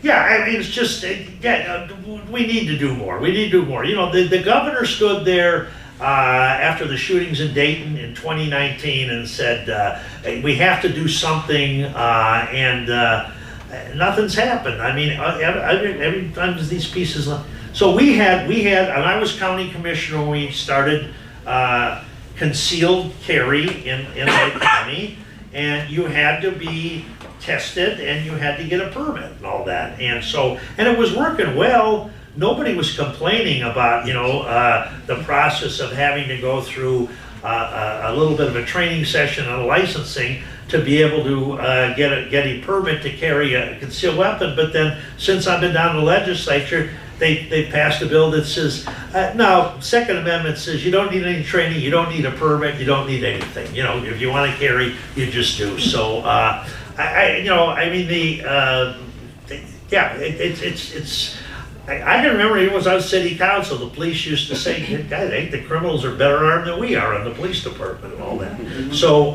mean, it's just, we need to do more. We need to do more. The governor stood there after the shootings in Dayton in 2019 and said, we have to do something, and nothing's happened. I mean, every time there's these pieces. So we had, and I was county commissioner when we started concealed carry in Lake County, and you had to be tested and you had to get a permit and all that. And it was working well. Nobody was complaining about, the process of having to go through a little bit of a training session on licensing to be able to get a permit to carry a concealed weapon. But then, since I've been down in the legislature, they passed a bill that says, no, Second Amendment says you don't need any training, you don't need a permit, you don't need anything. If you want to carry, you just do. So, I can remember even when I was city council, the police used to say, "Guys, the criminals are better armed than we are in the police department and all that." So,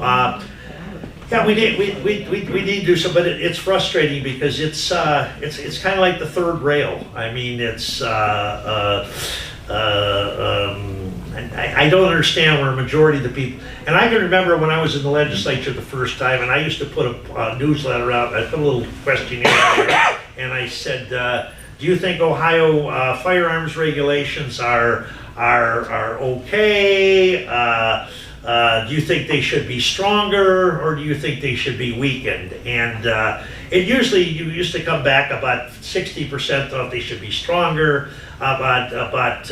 we need to do some, but it's frustrating because it's kind of like the third rail. I mean, I don't understand where a majority of the people, and I can remember when I was in the legislature the first time, and I used to put a newsletter out, I put a little questionnaire out there, and I said, do you think Ohio firearms regulations are okay? Do you think they should be stronger, or do you think they should be weakened? And you used to come back about 60% thought they should be stronger, about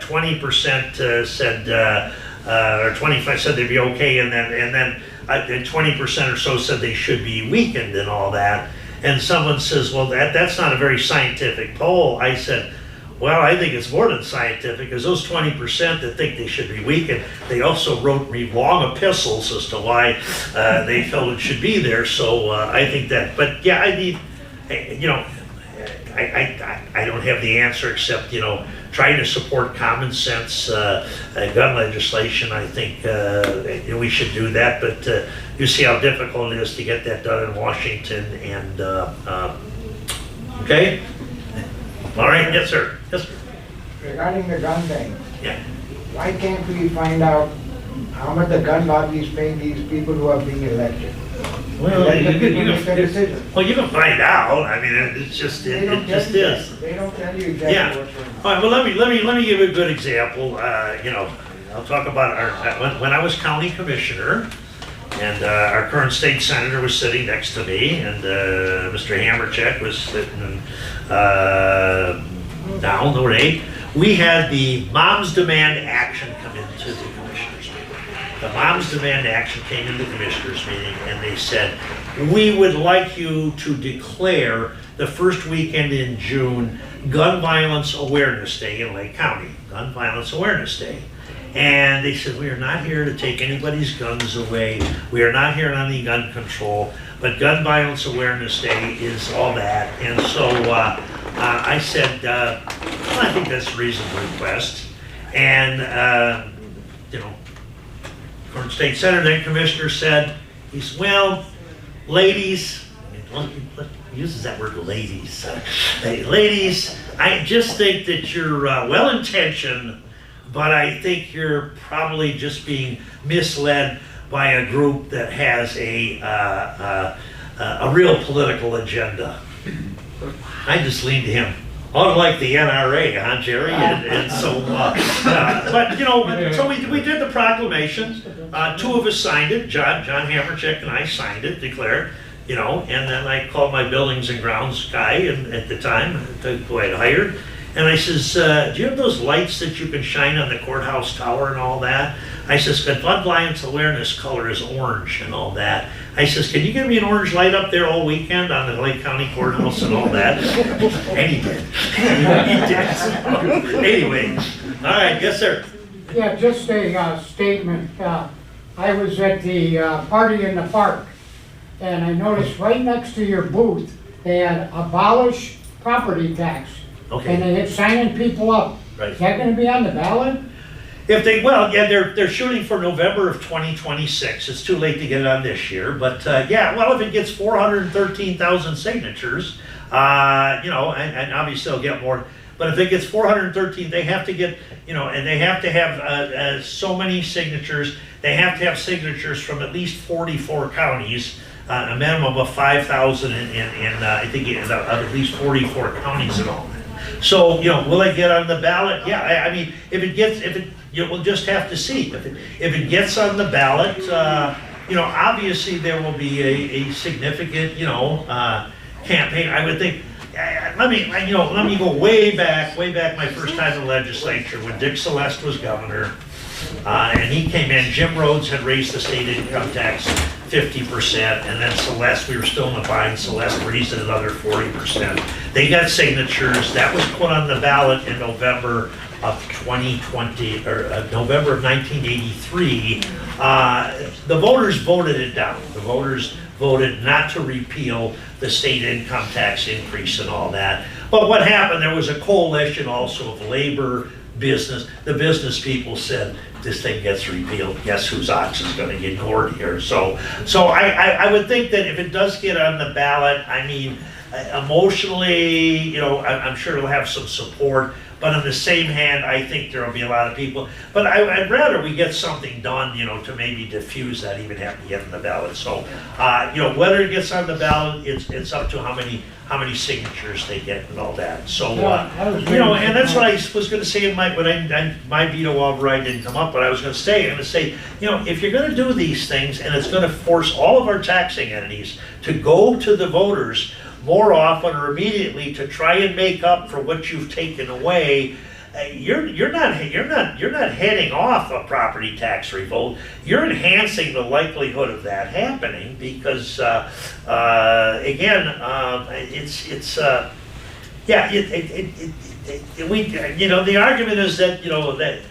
20% said, or 25 said they'd be okay, and then 20% or so said they should be weakened and all that. And someone says, well, that's not a very scientific poll. I said, well, I think it's more than scientific, because those 20% that think they should be weakened, they also wrote me long epistles as to why they felt it should be there. So I think that, but yeah, I need, I don't have the answer except, trying to support common sense gun legislation. I think we should do that, but you see how difficult it is to get that done in Washington. And okay. All right, yes, sir. Yes, sir. Regarding the gun thing, Yeah. why can't we find out how much the gun lobby is paying these people who are being elected? Well, Let the you people make their decision. can find out. I mean, it's just They it don't just tell you is. that. They don't tell you exactly Yeah. what's going on. All right. Well, let me give you a good example. I'll talk about when I was county commissioner, and our current state senator was sitting next to me, and Mr. Hammercheck was sitting down the way. We had the Moms Demand Action come into the commissioners meeting. The Moms Demand Action came into the commissioners meeting, and they said, we would like you to declare the first weekend in June Gun Violence Awareness Day in Lake County. Gun Violence Awareness Day. And they said, we are not here to take anybody's guns away. We are not here on any gun control, but Gun Violence Awareness Day is all that. And so I said, well, I think that's a reasonable request. And, current state senator, then commissioner said, he said, well, ladies, he uses that word ladies. Hey, ladies, I just think that you're well-intentioned, but I think you're probably just being misled by a group that has a real political agenda. I just leaned to him. Unlike the NRA, huh, Jerry? And so, but so we did the proclamation. Two of us signed it. John Hamercheck and I signed it, declared, and then I called my buildings and grounds guy, and at the time, who I'd hired, and I says, do you have those lights that you can shine on the courthouse tower and all that? I says, the Flood Violence Awareness color is orange and all that. I says, can you give me an orange light up there all weekend on the Lake County Courthouse and all that? And he did. He did. Anyway, all right, yes, sir. Yeah, just a statement. I was at the party in the park, and I noticed right next to your booth, they had abolish property tax. Okay. And they had signing people up. Right. Is that gonna be on the ballot? If they, well, yeah, they're shooting for November of 2026. It's too late to get it on this year, but yeah, well, if it gets 413,000 signatures, and obviously they'll get more. But if it gets 413, they have to get, and they have to have so many signatures. They have to have signatures from at least 44 counties, a minimum of 5,000 in I think at least 44 counties and all that. So, will it get on the ballot? Yeah, I mean, we'll just have to see. If it gets on the ballot, obviously there will be a significant, campaign. I would think. Let me go way back my first time in the legislature when Dick Celeste was governor, and he came in. Jim Rhodes had raised the state income tax 50%, and then Celeste, we were still in the bind. Celeste raised it another 40%. They got signatures. That was put on the ballot in November of 2020, or November of 1983. The voters voted it down. The voters voted not to repeal the state income tax increase and all that. But what happened, there was a coalition also of labor, business. The business people said, this thing gets repealed, guess whose ox is going to get gored here? So I would think that if it does get on the ballot, I mean, emotionally, I'm sure it'll have some support. But on the same hand, I think there will be a lot of people. But I'd rather we get something done, to maybe diffuse that, even have to get on the ballot. So, whether it gets on the ballot, it's up to how many signatures they get and all that. So, and that's what I was going to say in my veto override didn't come up. But I was going to say, if you're going to do these things, and it's going to force all of our taxing entities to go to the voters more often or immediately to try and make up for what you've taken away, you're not heading off a property tax revolt. You're enhancing the likelihood of that happening because the argument is that.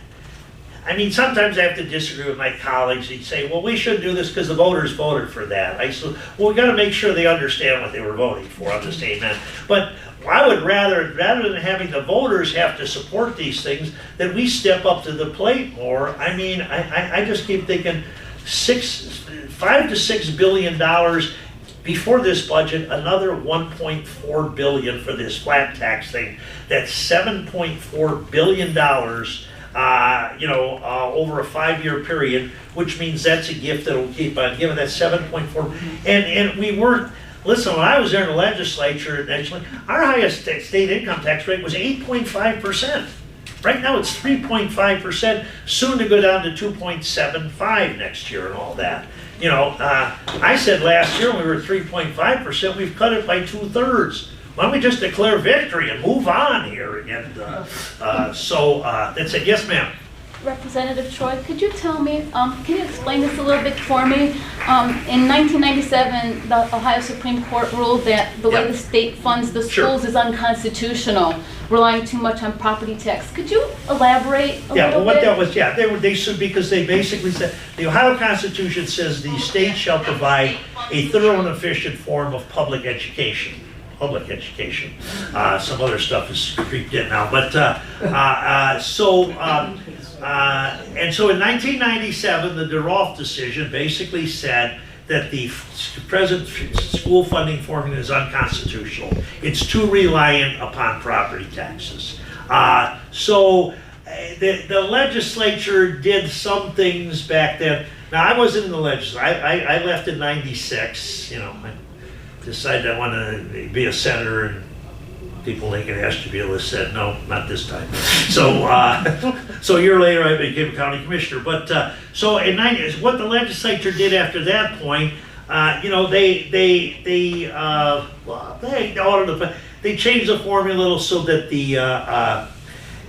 I mean, sometimes I have to disagree with my colleagues. They'd say, well, we shouldn't do this because the voters voted for that. I said, well, we got to make sure they understand what they were voting for on the statement. But I would rather than having the voters have to support these things, that we step up to the plate more. I mean, I just keep thinking $5 to $6 billion before this budget, another $1.4 billion for this flat tax thing. That's $7.4 billion. Over a 5-year period, which means that's a gift that will keep on giving. That 7.4, and we weren't. Listen, when I was there in the legislature, actually, our highest state income tax rate was 8.5%. Right now, it's 3.5%. Soon to go down to 2.75 next year, and all that. I said last year when we were 3.5%, we've cut it by 2/3. Why don't we just declare victory and move on here? And that's it. Yes, ma'am. Representative Troy, could you tell me, can you explain this a little bit for me? In 1997, the Ohio Supreme Court ruled that the way the state funds the schools is unconstitutional, relying too much on property tax. Could you elaborate a little bit? Yeah, well, what that was, they sued because they basically said, the Ohio Constitution says the state shall provide a thorough and efficient form of public education. public education. Some other stuff is creeped in now, but, and so in 1997, the DeRolf decision basically said that the present school funding formula is unconstitutional. It's too reliant upon property taxes. The legislature did some things back then. Now, I wasn't in the legislature. I left in 96, you know, I decided I wanted to be a senator, and people like Ashtabula said, no, not this time. So, so a year later, I became a county commissioner. But, so in 90s, what the legislature did after that point, you know, they changed the formula a little so that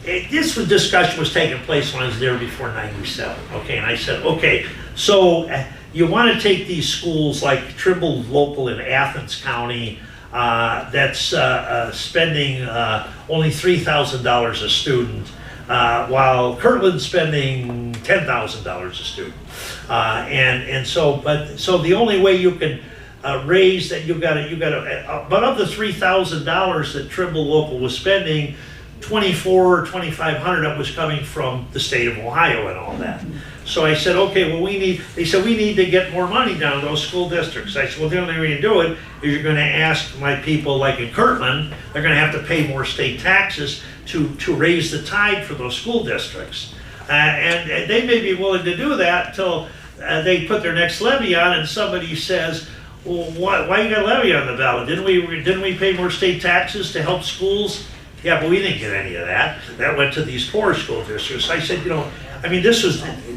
this discussion was taking place when I was there before 97, okay? And I said, okay, so you want to take these schools like Trimble Local in Athens County, that's spending only $3,000 a student, while Kirtland's spending $10,000 a student. So the only way you can raise that, but of the $3,000 that Trimble Local was spending, $2,400 or $2,500 that was coming from the state of Ohio and all that. So I said, okay, well, they said, we need to get more money down to those school districts. I said, well, the only way to do it is you're gonna ask my people, like in Kirtland, they're gonna have to pay more state taxes to raise the tide for those school districts. And they may be willing to do that until they put their next levy on and somebody says, well, why you got a levy on the ballot? Didn't we pay more state taxes to help schools? Yeah, but we didn't get any of that. That went to these poor school districts. I said, you know, I mean,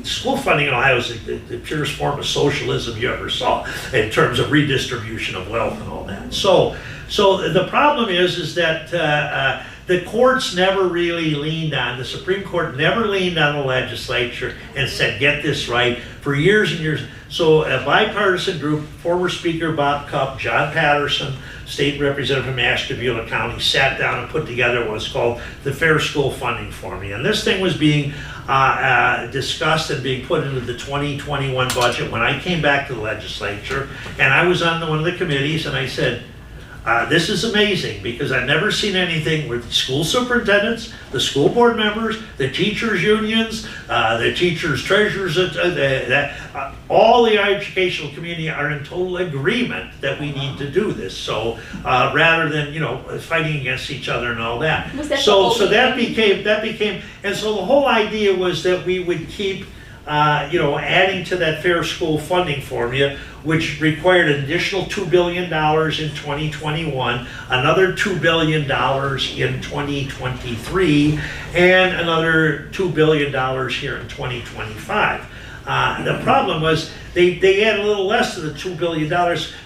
school funding in Ohio is the purest form of socialism you ever saw in terms of redistribution of wealth and all that. So the problem is that the courts never really leaned on, the Supreme Court never leaned on the legislature and said, get this right, for years and years. So a bipartisan group, former Speaker Bob Cupp, John Patterson, state representative from Ashtabula County, sat down and put together what's called the Fair School Funding Formula. And this thing was being discussed and being put into the 2021 budget when I came back to the legislature, and I was on one of the committees, and I said, this is amazing, because I've never seen anything where the school superintendents, the school board members, the teachers' unions, the teachers' treasurers, all the educational community are in total agreement that we need to do this. So rather than, you know, fighting against each other and all that. So that became, and so the whole idea was that we would keep you know, adding to that fair school funding formula, which required an additional $2 billion in 2021, another $2 billion in 2023, and another $2 billion here in 2025. The problem was they add a little less than the $2 billion,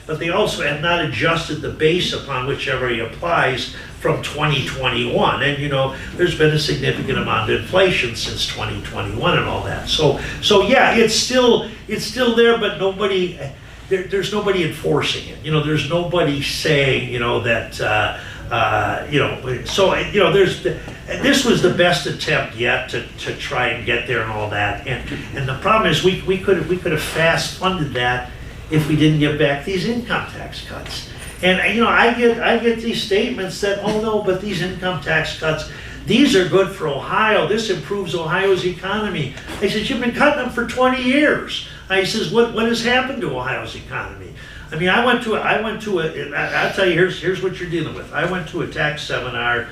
but they also have not adjusted the base upon which everybody applies from 2021. And you know, there's been a significant amount of inflation since 2021 and all that. So yeah, it's still there, but there's nobody enforcing it. You know, there's nobody saying, you know, that you know, so you know, this was the best attempt yet to try and get there and all that. And the problem is we could have fast funded that if we didn't give back these income tax cuts. And you know, I get these statements that, oh no, but these income tax cuts, these are good for Ohio. This improves Ohio's economy. I said, you've been cutting them for 20 years. I says, what has happened to Ohio's economy? I mean, I'll tell you, here's what you're dealing with. I went to a tax seminar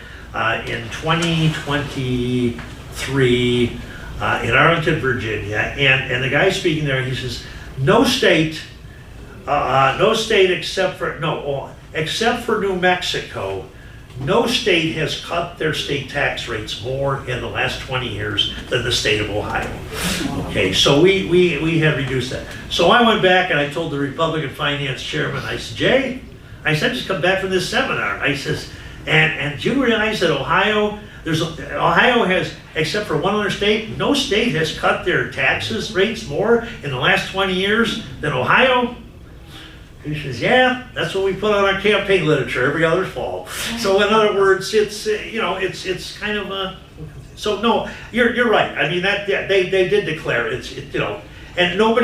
in 2023 in Arlington, Virginia, and the guy speaking there, he says, no state except for New Mexico, no state has cut their state tax rates more in the last 20 years than the state of Ohio. Okay, so we have reduced that. So I went back and I told the Republican finance chairman, I said, Jay, I said, just come back from this seminar. I says, and do you realize that Ohio has, except for one other state, no state has cut their taxes rates more in the last 20 years than Ohio? He says, yeah, that's what we put on our campaign literature every other fall. So in other words, it's you know, it's kind of a, so no, you're right. I mean, that they did declare it, you know, and no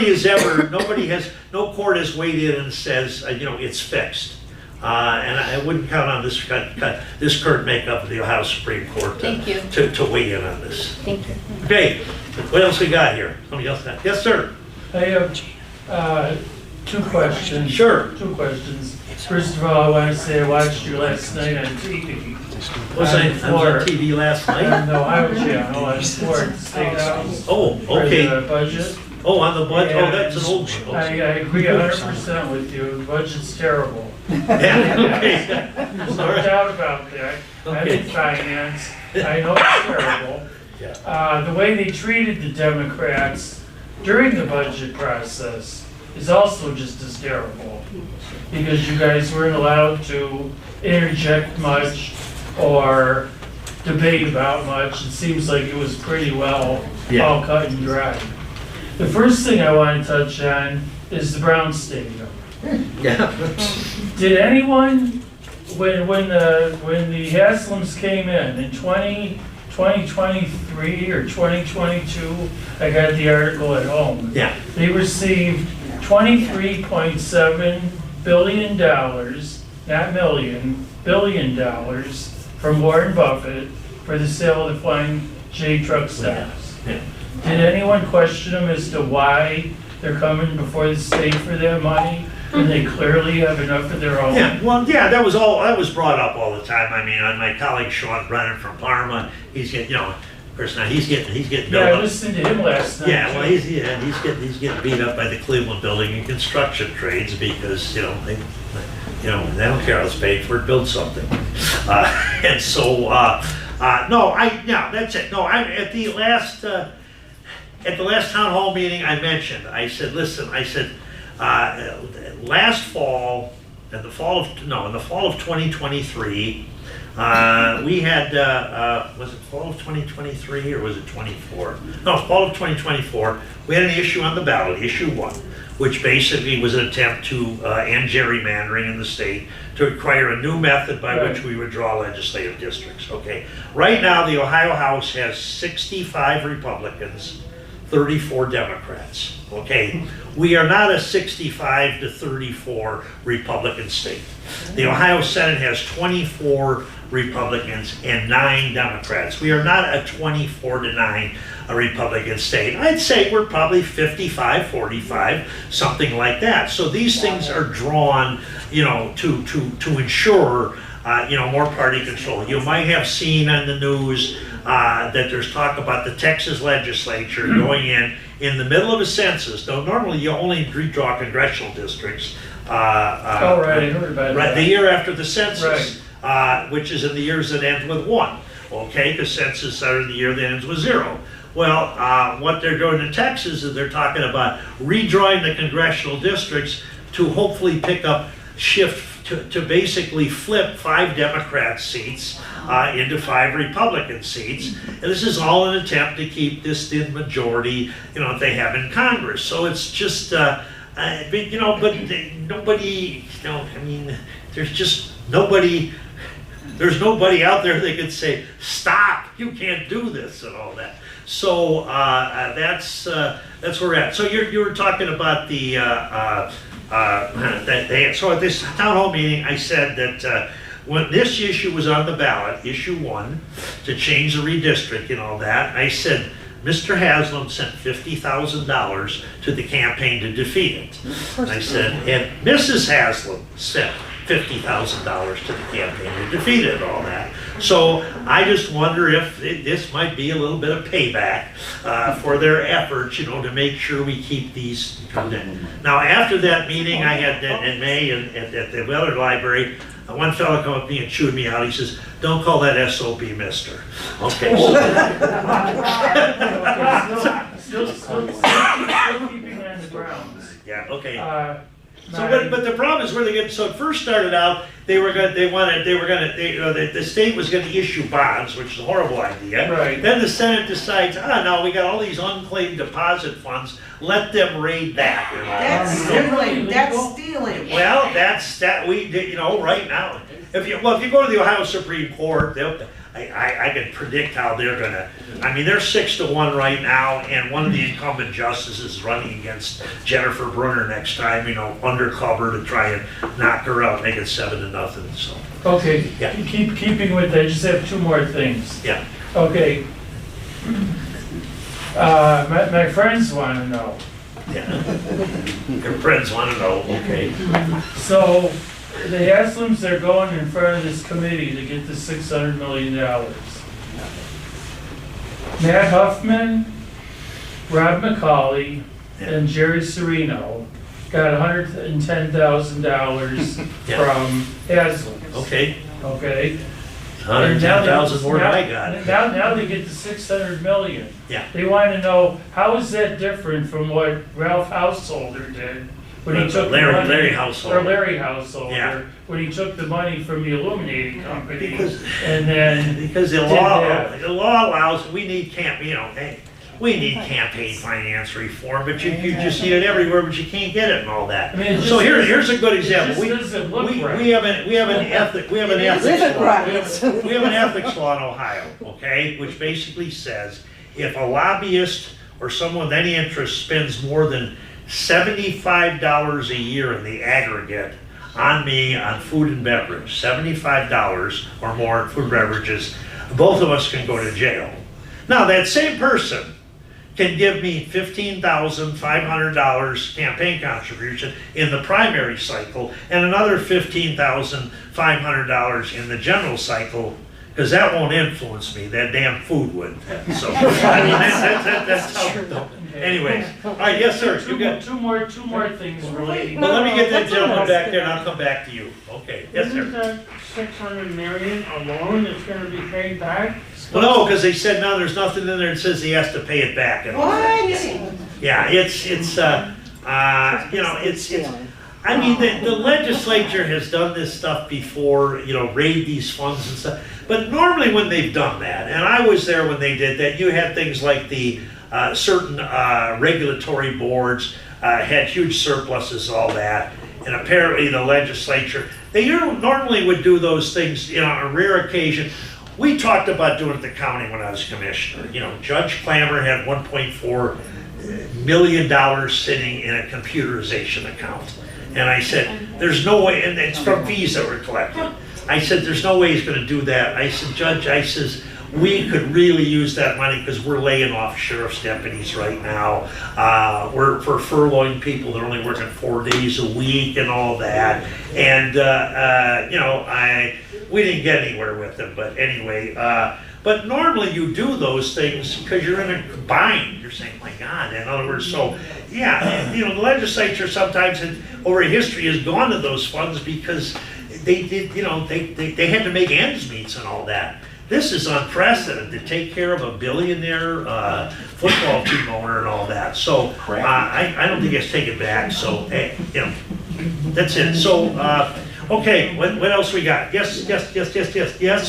court has weighed in and says, you know, it's fixed. And I wouldn't count on this current makeup of the Ohio Supreme Court Thank you. to weigh in on this. Thank you. Okay, what else we got here? Somebody else got? Yes, sir. I have two questions. Sure. Two questions. First of all, I want to say I watched you last night on TV. Was I was on TV last On night? the Ohio Channel, on Ford State House. Oh, For okay. the budget. Oh, on the budget, oh, that's an old show. I agree 100% with you. The budget's terrible. Yeah, okay. There's no doubt about that. I'm in finance. I know it's terrible. Yeah. The way they treated the Democrats during the budget process is also just as terrible. Because you guys weren't allowed to interject much or debate about much. It seems like it was pretty well all cut and dry. The first thing I want to touch on is the Brown Stadium. Yeah. Did anyone, when the Haslams came in 2023 or 2022, I got the article at home. Yeah. They received $23.7 billion, not million, $billion from Warren Buffett for the sale of the Flying J truck stocks. Yeah. Did anyone question them as to why they're coming before the state for that money? And they clearly have enough of their own? Yeah, well, that was brought up all the time. I mean, my colleague Sean Brennan from Parma, he's getting, of course now he's getting Yeah, built I up. listened to him last night. Yeah, well, he's getting beat up by the Cleveland building and construction trades because, they don't care how it's paid for, build something. And so, that's it. No, at the last town hall meeting I mentioned, I said, listen, last fall, in the fall of 2023, we had, was it fall of 2023 or was it 24? No, fall of 2024, we had an issue on the ballot, issue 1, which basically was an attempt to end gerrymandering in the state to require a new method by which we would draw legislative districts, okay? Right now, the Ohio House has 65 Republicans, 34 Democrats, okay? We are not a 65 to 34 Republican state. The Ohio Senate has 24 Republicans and 9 Democrats. We are not a 24 to 9 Republican state. I'd say we're probably 55, 45, something like that. So these things are drawn, to ensure, more party control. You might have seen on the news that there's talk about the Texas legislature going in the middle of a census. Though normally you only redraw congressional districts. I heard about that. The year after the census, which is in the years that end with 1. Okay, because census are in the year that ends with 0. Well, what they're doing in Texas is they're talking about redrawing the congressional districts to hopefully shift to basically flip 5 Democrat seats into 5 Republican seats. And this is all an attempt to keep this thin majority, that they have in Congress. So it's just, but nobody, there's just nobody, there's nobody out there that could say, stop, you can't do this and all that. So that's where we're at. So you were talking about the, so at this town hall meeting, I said that when this issue was on the ballot, issue 1, to change the redistrict and all that, I said, Mr. Haslam sent $50,000 to the campaign to defeat it. I said, and Mrs. Haslam sent $50,000 to the campaign to defeat it and all that. So I just wonder if this might be a little bit of payback for their efforts, to make sure we keep these coming in. Now, after that meeting I had in May at the Weller Library, one fellow came up to me and chewed me out. He says, "Don't call that SOB mister." Okay. Still keeping on the Browns. Yeah, okay. My- But the problem is where they get. So it first started out, the state was going to issue bonds, which is a horrible idea. Right. Then the Senate decides, no, we got all these unclaimed deposit funds. Let them raid that. That's stealing, that's stealing. Well, right now. If you go to the Ohio Supreme Court, I can predict how they're gonna, I mean, they're 6-1 right now, and one of the incumbent justices is running against Jennifer Brunner next time, you know, undercover to try and knock her out, make it 7-0, so, Okay, Yeah. keeping with that, just have two more things. yeah. Okay. My friends want to know. Yeah. Your friends wanna know, okay. So, the Haslams are going in front of this committee to get the $600 million. Matt Huffman, Rob McCauley, and Jerry Serino got $110,000 Yeah. from Haslam's. Okay, Okay? 110,000 more than I got. Now they get the 600 million. Yeah. They want to know, how is that different from what Ralph Householder did when he took the money? Larry Householder. Or Larry Householder, Yeah. when he took the money from the Illuminating Company Because- and then, Because the Did law, that. the law allows, we need we need campaign finance reform, but you just see it everywhere, but you can't get it and all that. I mean, it So just here's a good example. just doesn't look right. We have an ethics Live it law. right. We have an ethics law in Ohio, okay, which basically says if a lobbyist or someone with any interest spends more than $75 a year in the aggregate on me on food and beverage, $75 or more in food and beverages, both of us can go to jail. Now, that same person can give me $15,500 campaign contribution in the primary cycle and another $15,500 in the general cycle, because that won't influence me, that damn food would. So, I mean, that's how, anyways. All right, yes, sir, you got, two more things relating. well, let me get that gentleman back there and I'll come back to you. Okay, yes, Isn't sir. that 600 million a loan that's gonna be paid back? Well, no, because they said, no, there's nothing in there that says he has to pay it back. And all that. What? Yeah, it's, I mean, the legislature has done this stuff before, you know, raid these funds and stuff. But normally when they've done that, and I was there when they did that, you had things like the certain regulatory boards had huge surpluses, all that. And apparently the legislature, they normally would do those things, you know, on a rare occasion. We talked about doing it at the county when I was commissioner. You know, Judge Clammer had $1.4 million sitting in a computerization account. And I said, there's no way, and it's from fees that were collected. I said, there's no way he's gonna do that. I said, Judge, I says, we could really use that money because we're laying off sheriff's deputies right now. We're furloughing people, they're only working 4 days a week and all that. And, you know, we didn't get anywhere with them, but anyway, but normally you do those things because you're in a bind. You're saying, my God, in other words, so, yeah, you know, the legislature sometimes over history has gone to those funds because they did, you know, they had to make ends meet and all that. This is unprecedented to take care of a billionaire football team owner and all that. So I don't think it's taken back. So, hey, you know, that's it. So, okay, what else we got? Yes,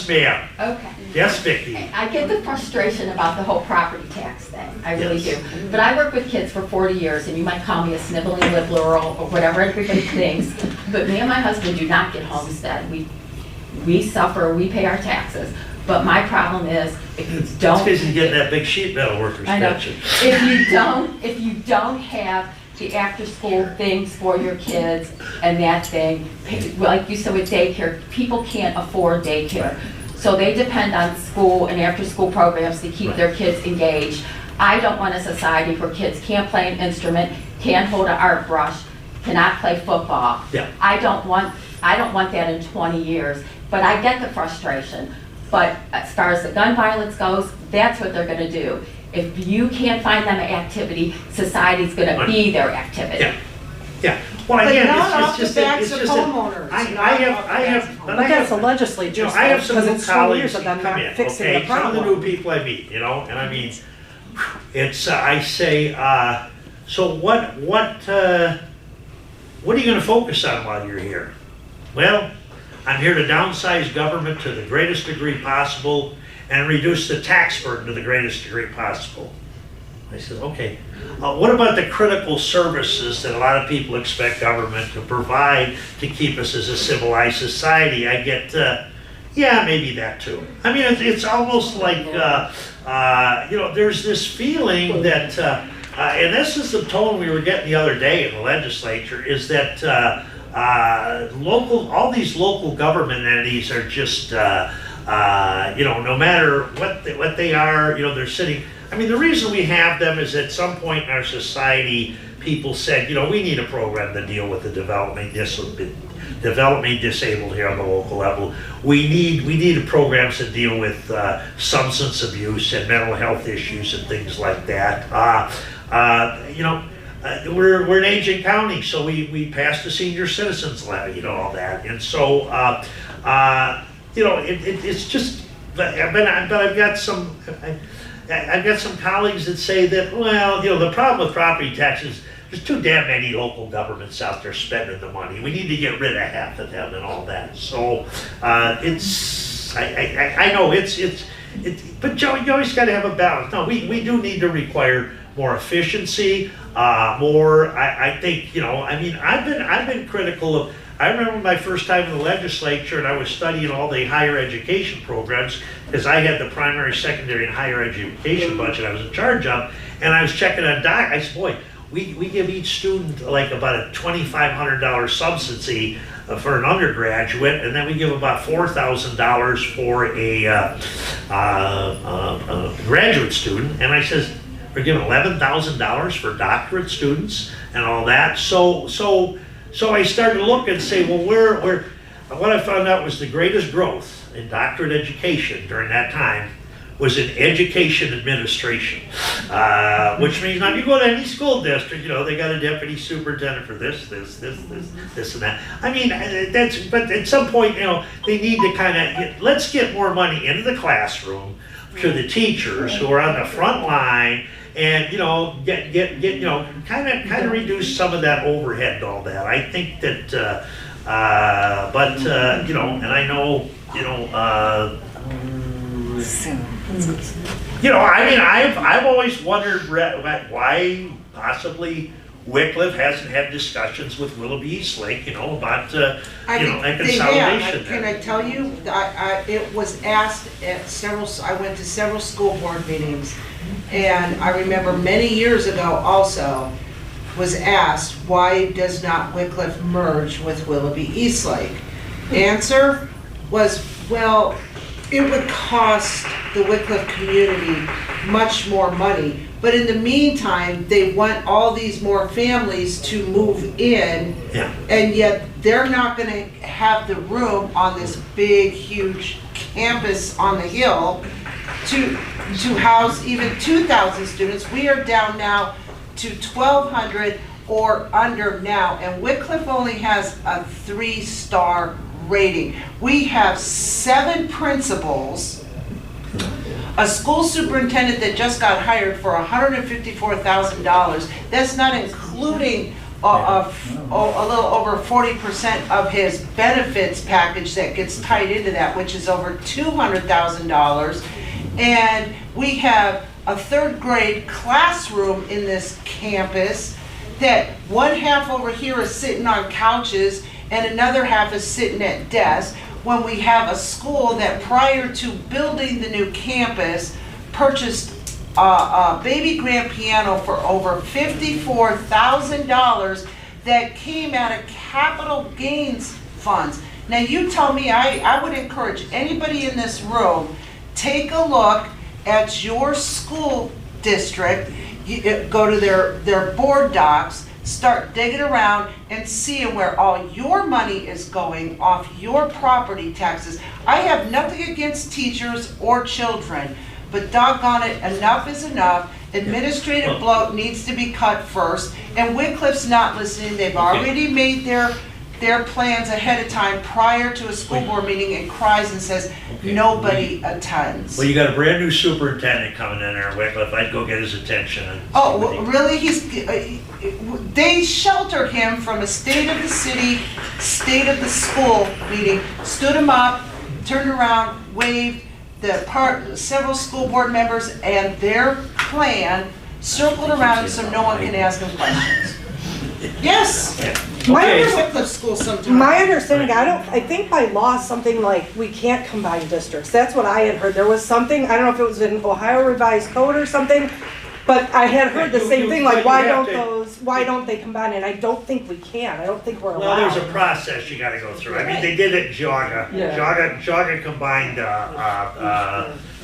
ma'am. Okay. Yes, Vicki. I get the frustration about the whole property tax thing, I really Yes. do. But I work with kids for 40 years, and you might call me a sniveling liberal or whatever everybody thinks, but me and my husband do not get homestead. We suffer, we pay our taxes. But my problem is, if you That's don't. because you're getting that big sheet metal workers I know. pension. If you don't have the after-school things for your kids and that thing, like you said with daycare, people can't afford daycare. So they depend on school and after-school programs to keep their kids engaged. I don't want a society where kids can't play an instrument, can't hold an art brush, cannot play football. Yeah. I don't want that in 20 years, but I get the frustration. But as far as the gun violence goes, that's what they're gonna do. If you can't find them an activity, society's gonna be their activity. Yeah, yeah. Well, But again, not it's off the just, backs it's of just, homeowners, I not have, off the backs of but But that's the legislature's I have fault, some because new it's 20 colleagues years of that them come not in, fixing okay? the Some of the new problem. people I meet, you know, and I mean, it's, I say, so what are you gonna focus on while you're here? Well, I'm here to downsize government to the greatest degree possible and reduce the tax burden to the greatest degree possible. I said, okay. What about the critical services that a lot of people expect government to provide to keep us as a civilized society? I get, Yeah, maybe that too. I mean, it's almost like, there's this feeling that, and this is the tone we were getting the other day in the legislature, is that all these local government entities are just, no matter what they are, they're sitting. I mean, the reason we have them is at some point in our society, people said, we need a program to deal with the developmentally disabled here on the local level. We need programs to deal with substance abuse and mental health issues and things like that. We're an aging county, so we passed the senior citizens levy, all that, and so it's just. But I've got some colleagues that say that, well, the problem with property taxes. There's too damn many local governments out there spending the money. We need to get rid of half of them and all that. So I know but Joe, you always got to have a balance. No, we do need to require more efficiency, I think, I've been critical of. I remember my first time in the legislature, and I was studying all the higher education programs because I had the primary, secondary, and higher education budget I was in charge of, and I was checking on I said, boy. We give each student like about a $2,500 subsidy for an undergraduate, and then we give about $4,000 for a graduate student. And I says, we're giving $11,000 for doctorate students and all that. So I started to look and say, well, what I found out was the greatest growth in doctorate education during that time was in education administration, which means now if you go to any school district, they got a deputy superintendent for this, and that. I mean, but at some point, they need to kind of, let's get more money into the classroom to the teachers who are on the front line, and get kind of reduce some of that overhead and all that. I think that, and I know, I've always wondered why possibly Wycliffe hasn't had discussions with Willoughby Eastlake, about, and consolidation. Can I tell you, it was asked at I went to several school board meetings, and I remember many years ago also was asked, why does not Wycliffe merge with Willoughby Eastlake? Answer was, well, it would cost the Wycliffe community much more money. But in the meantime, they want all these more families to move in, and yet they're not going to have the room on this big, huge campus on the hill to house even 2,000 students. We are down now to 1,200 or under now, and Wycliffe only has a 3-star rating. We have 7 principals, a school superintendent that just got hired for $154,000. That's not including a little over 40% of his benefits package that gets tied into that, which is over $200,000. And we have a 3rd grade classroom in this campus that one half over here is sitting on couches and another half is sitting at desks, when we have a school that prior to building the new campus purchased a baby grand piano for over $54,000 that came out of capital gains funds. Now you tell me, I would encourage anybody in this room, take a look at your school district, go to their board docs, start digging around and seeing where all your money is going off your property taxes. I have nothing against teachers or children, but doggone it, enough is enough. Administrative bloat needs to be cut first, and Wycliffe's not listening. They've already made their plans ahead of time prior to a school board meeting and cries and says nobody attends. Well, you got a brand new superintendent coming in there, Wycliffe. I'd go get his attention. Oh, really? They sheltered him from a state of the city, state of the school meeting, stood him up, turned around, waved. Several school board members and their clan circled around him so no one can ask him questions. Yes. My Okay. understanding- Cliff School sometimes. My understanding, I think by law, something like, we can't combine districts. That's what I had heard. There was something, I don't know if it was in Ohio Revised Code or something, but I had heard the same thing, like, why don't they combine? And I don't think we can. I don't think we're Well, there's a allowed. process you gotta go through. I mean, they did it in Geauga. Yeah. Geauga combined,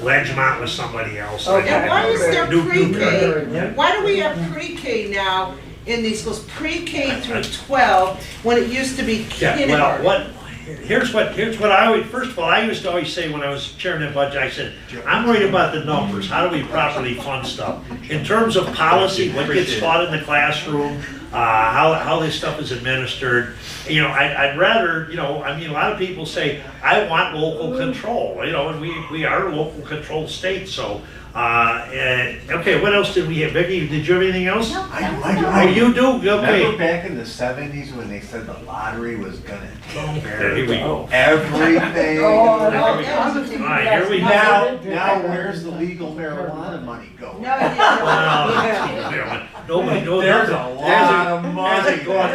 Ledgemont with somebody else. Okay. And why is there New- new- pre-K? Why do we have pre-K now in these schools, pre-K through 12, when it used to be Yeah, well, kindergarten? here's what I always, first of all, I used to always say when I was chairing the budget, I said, I'm worried about the numbers, how do we properly fund stuff? In terms of policy, what gets taught in the classroom, how this stuff is administered, you know, I'd rather, you know, I mean, a lot of people say, I want local control, you know, and we are a local controlled state, so, okay, what else did we have? Becky, did you have anything else? Oh, you do? Remember Okay. back in the 70s when they said the lottery was gonna take care Okay, here we of go. everything? Oh, no, All right, here we go. Now where's the legal marijuana money going? No, it isn't. Well, nobody knows. There's a lot of money Hasn't gone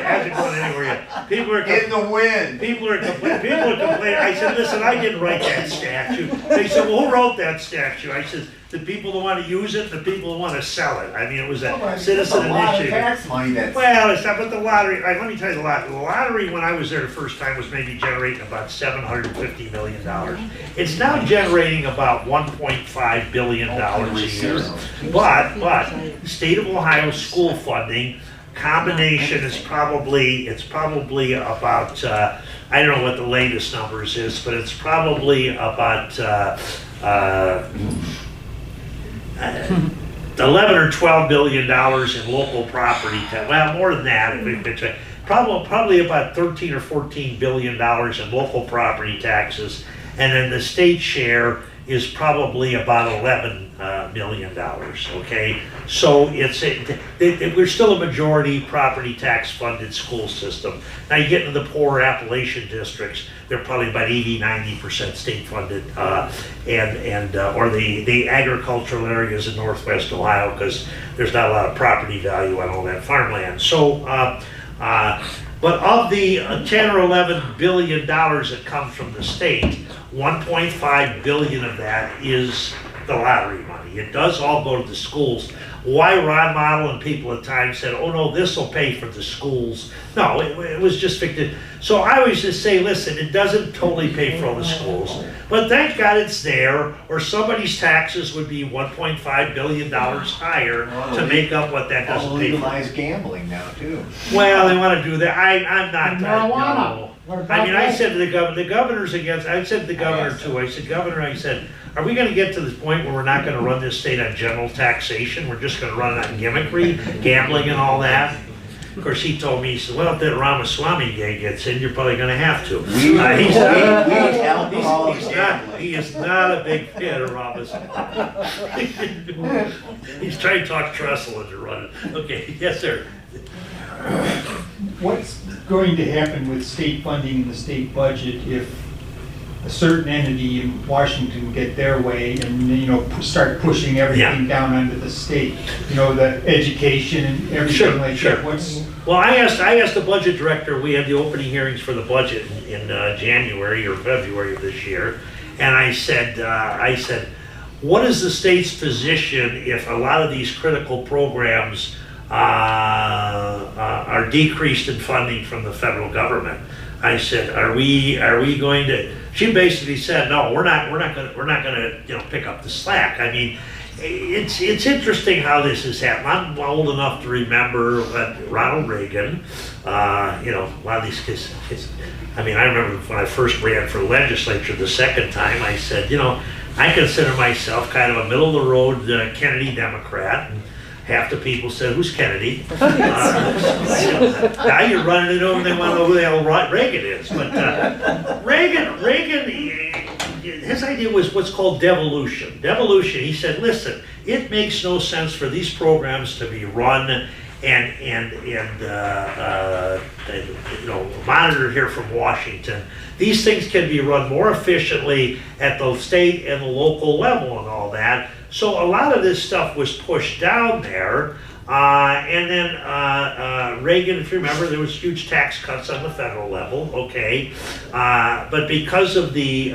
anywhere yet. People are, in the wind. people are complaining. I said, listen, I didn't write that statute. They said, well, who wrote that statute? I said, the people that want to use it, the people that want to sell it. I mean, it was a citizen That's a lot of initiative. tax money that's. Well, it's not, but the lottery, let me tell you the lottery, when I was there the first time, was maybe generating about $750 million. It's now generating about $1.5 billion a year. But, the state of Ohio school funding combination is probably, about, I don't know what the latest numbers is, but it's probably about, 11 or 12 billion dollars in local property tax. Well, more than that. Probably about 13 or 14 billion dollars in local property taxes, and then the state share is probably about 11 million dollars. Okay, so we're still a majority property tax funded school system. Now you get into the poor Appalachian districts, they're probably about 80-90% state funded, or the agricultural areas in northwest Ohio, because there's not a lot of property value on all that farmland. So, but of the 10 or 11 billion dollars that comes from the state, 1.5 billion of that is the lottery money. It does all go to the schools. Why Ron Model and people at times said, oh no, this will pay for the schools. No, it was just fictive. So I always just say, listen, it doesn't totally pay for all the schools, but thank God it's there, or somebody's taxes would be $1.5 billion higher to make up what that doesn't pay for. Legalized gambling now too. Well, they want to do that. I'm not. Marijuana. No. I mean, I said to the governor's against, I said to the governor too, I said, Governor, I said, are we gonna get to the point where we're not gonna run this state on general taxation? We're just gonna run it on gimmickry, gambling and all that? Of course, he told me, he said, well, if that Ramaswamy guy gets in, you're probably gonna have to. He is not a big fan of Ramaswamy. He's trying to talk Trestle into running. Okay, yes, sir. What's going to happen with state funding in the state budget if a certain entity in Washington get their way and, you know, start pushing everything down onto the state? You know, the education and everything like that. What's, well, I asked the budget director, we had the opening hearings for the budget in January or February of this year, and I said, what is the state's position if a lot of these critical programs are decreased in funding from the federal government? I said, are we going to? She basically said, no, we're not gonna, you know, pick up the slack. I mean, it's interesting how this has happened. I'm old enough to remember Ronald Reagan, you know, a lot of these kids, I mean, I remember when I first ran for legislature the second time, I said, you know, I consider myself kind of a middle of the road Kennedy Democrat. And half the people said, who's Kennedy? Now you're running it over and they want to know who the hell Reagan is. But Reagan, his idea was what's called devolution. Devolution, he said, listen, it makes no sense for these programs to be run and you know, monitored here from Washington. These things can be run more efficiently at the state and the local level and all that. So a lot of this stuff was pushed down there, And then Reagan, if you remember, there was huge tax cuts on the federal level, okay? But because of the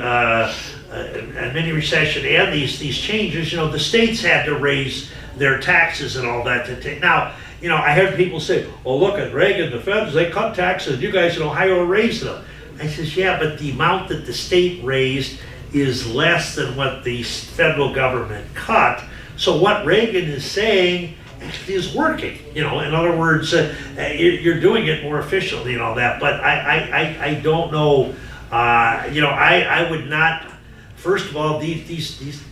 mini recession and these changes, you know, the states had to raise their taxes and all that. Now, you know, I heard people say, oh, look at Reagan, the feds, they cut taxes, you guys in Ohio raised them. I says, yeah, but the amount that the state raised is less than what the federal government cut. So what Reagan is saying actually is working. You know, in other words, you're doing it more efficiently and all that. But I don't know. You know, I would not. First of all, these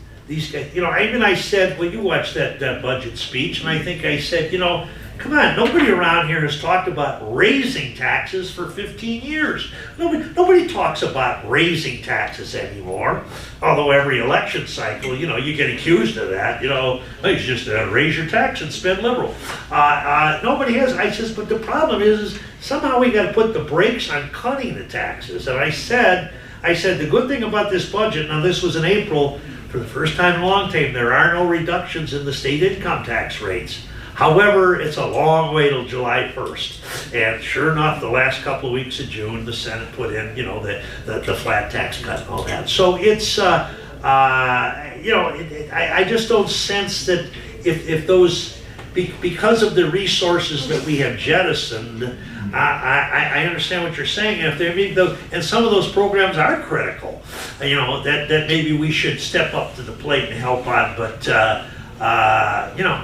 guys. You know, I said, well, you watched that budget speech, and I think I said, you know, come on, nobody around here has talked about raising taxes for 15 years. Nobody talks about raising taxes anymore. Although every election cycle, you know, you get accused of that. You know, you just raise your tax and spend liberal. Nobody has. I says, but the problem is somehow we got to put the brakes on cutting the taxes. And I said the good thing about this budget. Now this was in April. For the first time in a long time, there are no reductions in the state income tax rates. However, it's a long way till July 1st. And sure enough, the last couple of weeks of June, the Senate put in, you know, the flat tax cut and all that. So it's, you know, I just don't sense that if those, because of the resources that we have jettisoned, I understand what you're saying. And if there be those, and some of those programs are critical, you know, that maybe we should step up to the plate and help on. But you know,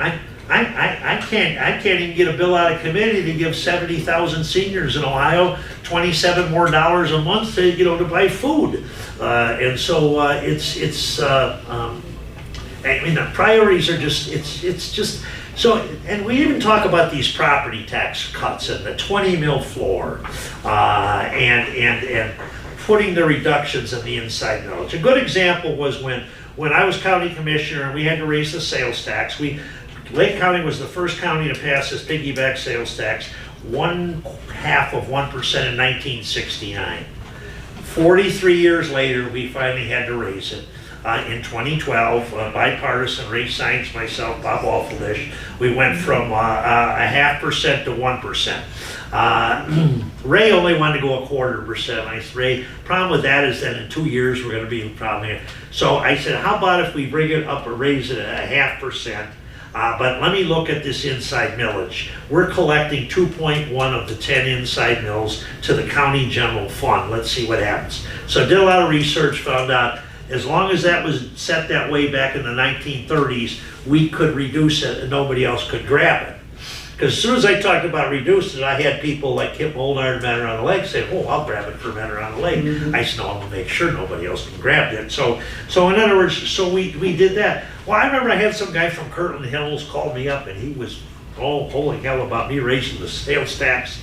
I can't even get a bill out of committee to give 70,000 seniors in Ohio $27 more a month to, you know, to buy food. And so it's I mean, the priorities are just it's just. So, and we even talk about these property tax cuts and the 20 mil floor, and putting the reductions in the inside millage. A good example was when I was county commissioner and we had to raise the sales tax. Lake County was the first county to pass this piggyback sales tax, 1/2 of 1% in 1969. 43 years later, we finally had to raise it. In 2012, bipartisan, Ray Science, myself, Bob Alfaldish, we went from 0.5% to 1%. Ray only wanted to go 1/4%. I said, Ray, problem with that is that in 2 years we're going to be in problem here. So I said, how about if we bring it up or raise it at 0.5%? But let me look at this inside millage. We're collecting 2.1 of the 10 inside mills to the county general fund. Let's see what happens. So I did a lot of research, found out as long as that was set that way back in the 1930s, we could reduce it and nobody else could grab it. Because as soon as I talked about reducing it, I had people like Kip Molnar and Men Around the Lake say, oh, I'll grab it for Men Around the Lake. I said, no, I'm gonna make sure nobody else can grab it. So in other words, so we did that. Well, I remember I had some guy from Kirtland Hills call me up and he was, oh, holy hell about me raising the sales tax.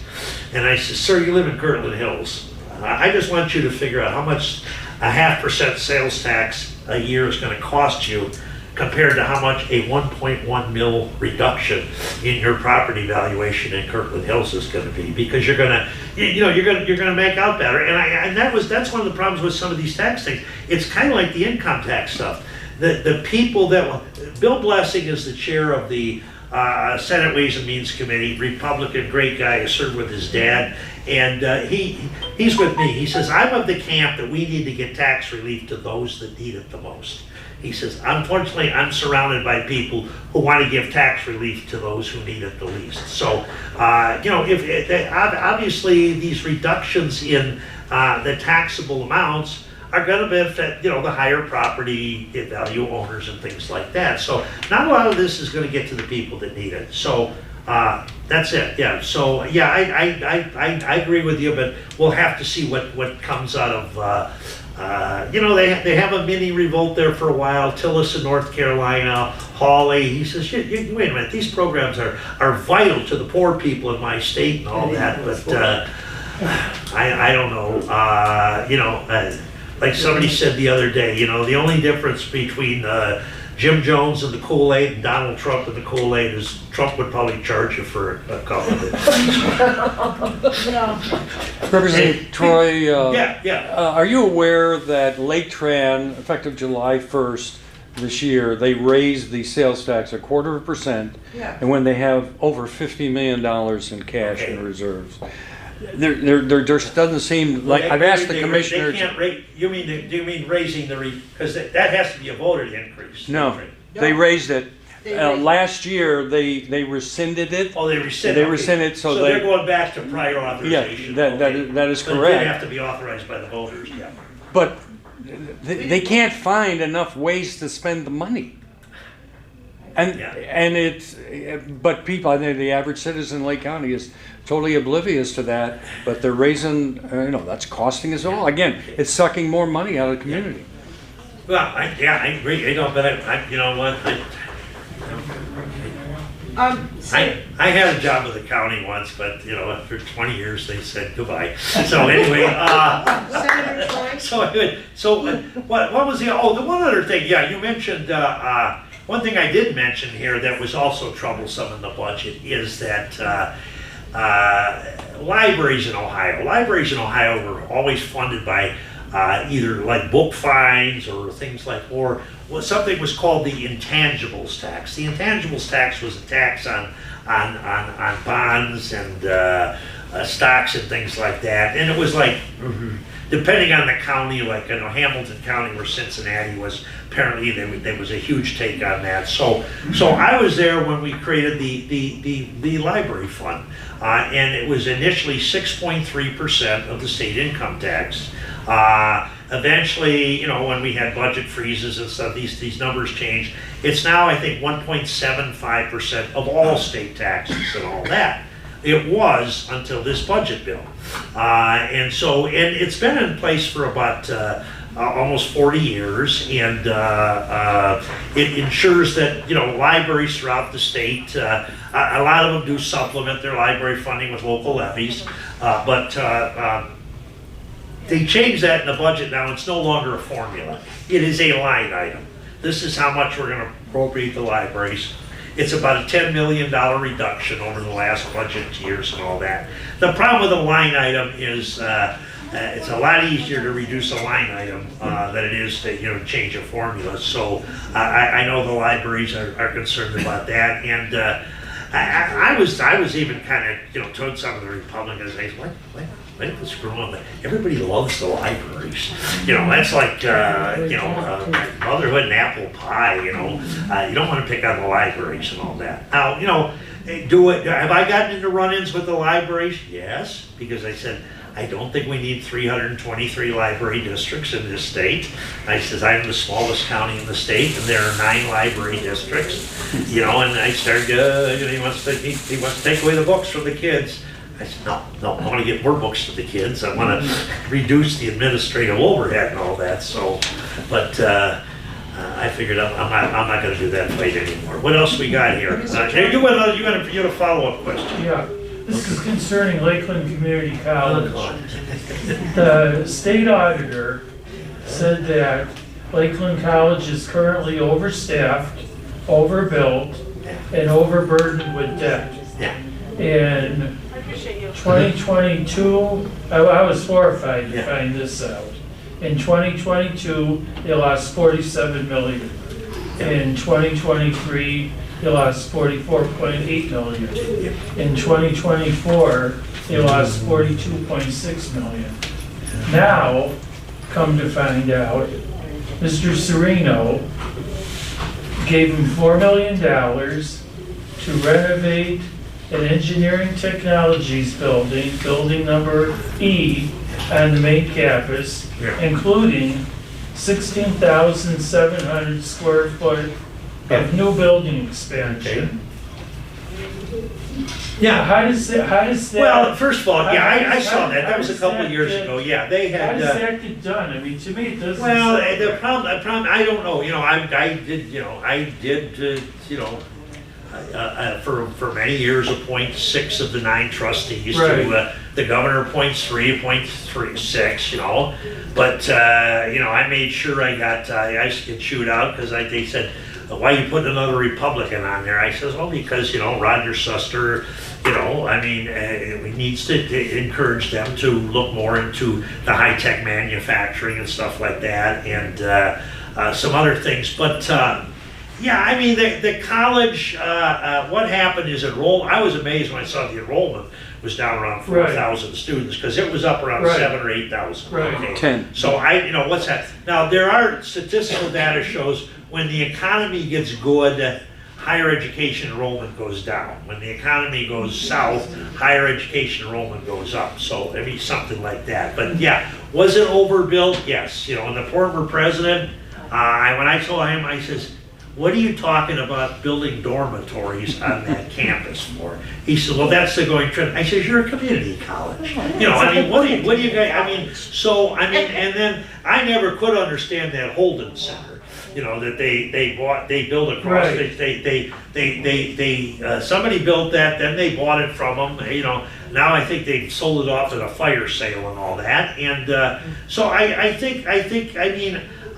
And I said, sir, you live in Kirtland Hills. I just want you to figure out how much a 0.5% sales tax a year is going to cost you compared to how much a 1.1 mil reduction in your property valuation in Kirtland Hills is going to be, because you're going to, you know, you're going to make out better. And that's one of the problems with some of these tax things. It's kind of like the income tax stuff. The people that Bill Blessing is the chair of the Senate Ways and Means Committee, Republican, great guy, I served with his dad, and he's with me. He says, I'm of the camp that we need to get tax relief to those that need it the most. He says, unfortunately, I'm surrounded by people who want to give tax relief to those who need it the least. So, you know, obviously these reductions in the taxable amounts are going to benefit, you know, the higher property value owners and things like that. So not a lot of this is going to get to the people that need it. So that's it. Yeah. So yeah, I agree with you, but we'll have to see what comes out of. You know, they have a mini revolt there for a while. Tillis in North Carolina, Hawley. He says, wait a minute, these programs are vital to the poor people in my state and all that. But I don't know. You know. Like somebody said the other day, you know, the only difference between Jim Jones and the Kool-Aid and Donald Trump and the Kool-Aid is Trump would probably charge you for a cup of it. Representative Troy, yeah. are you aware that Lake Tran, effective July 1st, this year, they raised the sales tax 1/4%, Yeah. and when they have over $50 million in cash Okay. in reserves. There just doesn't seem like, I've asked the commissioners. They can't rate, do you mean raising the, because that has to be a voted increase? No, they raised it. They raised it. Last year, they rescinded it. Oh, they rescinded. They rescinded, so they're they, going back to prior authorization. that Okay. is But it did correct. have to be authorized by the voters, yeah. But they can't find enough ways to spend the money. And, Yeah. but people, I think the average citizen in Lake County is totally oblivious to that, but they're raising, that's costing us all. Again, it's sucking more money out of the community. Well, I agree, but you know what, So, I had a job with the county once, but, after 20 years, they said goodbye. So anyway, Senator Troy? so what was the one other thing, yeah, you mentioned, one thing I did mention here that was also troublesome in the budget is that libraries in Ohio were always funded by either like book fines or things like, or something was called the intangibles tax. The intangibles tax was a tax on bonds and stocks and things like that, and it was like, depending on the county, like Hamilton County or Cincinnati was, apparently there was a huge take on that. So I was there when we created the library fund, and it was initially 6.3% of the state income tax. Eventually, when we had budget freezes and stuff, these numbers changed. It's now, I think, 1.75% of all state taxes and all that. It was until this budget bill. And it's been in place for about almost 40 years, and it ensures that, libraries throughout the state, a lot of them do supplement their library funding with local levies, but they changed that in the budget now. It's no longer a formula. It is a line item. This is how much we're going to appropriate the libraries. It's about a $10 million reduction over the last budget years and all that. The problem with a line item is it's a lot easier to reduce a line item than it is to change a formula. So I know the libraries are concerned about that, and I was even kind of told some of the Republicans, they said, wait, let's screw on. Everybody loves the libraries. That's like motherhood and apple pie. You don't want to pick on the libraries and all that. Now, have I gotten into run-ins with the libraries? Yes, because I said, I don't think we need 323 library districts in this state. I says, I'm the smallest county in the state, and there are 9 library districts. And I started, he wants to take away the books from the kids. I said, no, I want to get more books to the kids. I want to reduce the administrative overhead and all that. So, but I figured I'm not going to do that fight anymore. What else we got here? You had a follow-up question. Yeah, this is concerning Lakeland Community College. The state auditor said that Lakeland College is currently overstaffed, overbuilt, and overburdened with debt. Yeah. In 2022, I was horrified to find this out. In 2022, they lost $47 million. In 2023, they lost $44.8 million. In 2024, they lost $42.6 million. Now, come to find out, Mr. Serino gave him $4 million to renovate an engineering technologies building number E on the main campus, including 16,700 square foot of new building expansion. Yeah. How does that? Well, first of all, I saw that. That was a couple of years ago. Yeah, they had. How does that get done? I mean, to me, it doesn't. Well, the problem, I don't know. I did. For many years appoint 6 of the 9 trustees. Right. To the governor appoints 3, appoints 6. But I made sure I get chewed out because they said, why are you putting another Republican on there? I says, well, because Roger Suster, we needs to encourage them to look more into the high-tech manufacturing and stuff like that. And some other things. But yeah, I mean, the college, what happened is I was amazed when I saw the enrollment was down around 4,000 students, because it was up around Right. 7,000 or 8,000. Right. Okay. 10. So what's that? Now, there are statistical data shows when the economy gets good, higher education enrollment goes down. When the economy goes south, higher education enrollment goes up. So, I mean, something like that. But yeah, was it overbuilt? Yes. And the former president, when I told him, I says, what are you talking about building dormitories on that campus for? He said, well, that's the going trend. I said, you're a community college. I mean, what do you guys, and then I never could understand that Holden Center. That they built across, Right. somebody built that, then they bought it from them, now I think they sold it off at a fire sale and all that, and, so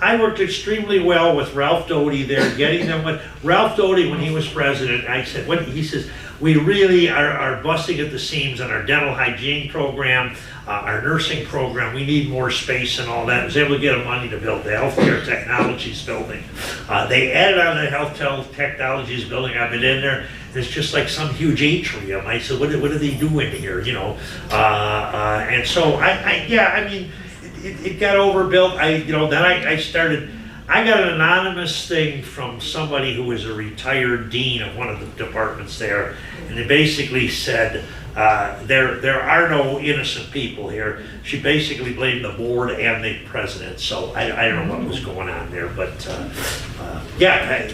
I worked extremely well with Ralph Doty there, getting them with, Ralph Doty, when he was president, I said, he says, we really are busting at the seams on our dental hygiene program, our nursing program. We need more space and all that. I was able to get them money to build the healthcare technologies building. They added on the health technologies building. I've been in there. It's just like some huge atrium. I said, what are they doing here? And so it got overbuilt. I got an anonymous thing from somebody who was a retired dean of one of the departments there, and it basically said, there are no innocent people here. She basically blamed the board and the president, so I don't know what was going on there, but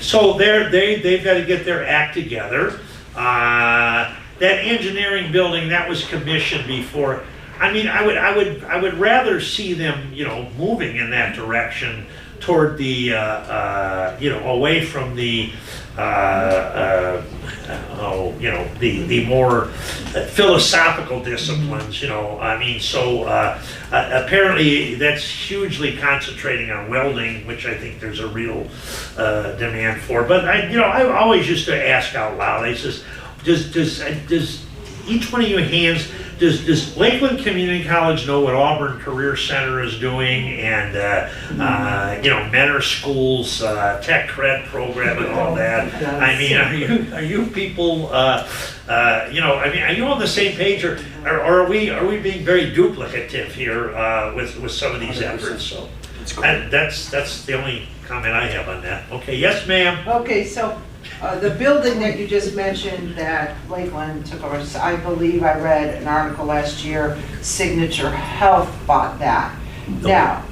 so they've got to get their act together. That engineering building, that was commissioned before. I mean, I would rather see them, moving in that direction toward the, away from the, the more philosophical disciplines, apparently that's hugely concentrating on welding, which I think there's a real demand for. But I always used to ask out loud, I says, does each one of you hands, does Lakeland Community College know what Auburn Career Center is doing, and Mentor Schools, Tech Cred program and all that? I mean, are you people, are you on the same page, or are we being very duplicative here with some of these efforts? So that's the only comment I have on that. Okay, yes, ma'am. Okay, so the building that you just mentioned that Lakeland took over, I believe I read an article last year, Signature Health bought that. Now,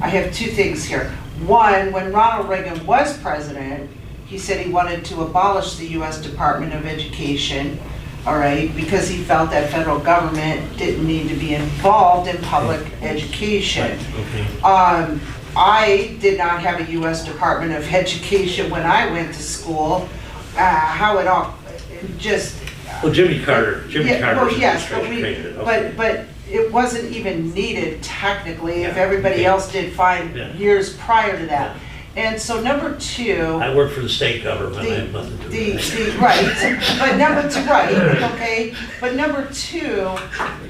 I have two things here. One, when Ronald Reagan was president, he said he wanted to abolish the U.S. Department of Education, all right, because he felt that federal government didn't need to be involved in public education. I did not have a U.S. Department of Education when I went to school. How it all just. Well, Jimmy Carter. Well, yes, but it wasn't even needed technically. If everybody else did fine years prior to that. And so number two. I work for the state government. I have nothing to do with that. Right. But number two, right? Okay. But number two,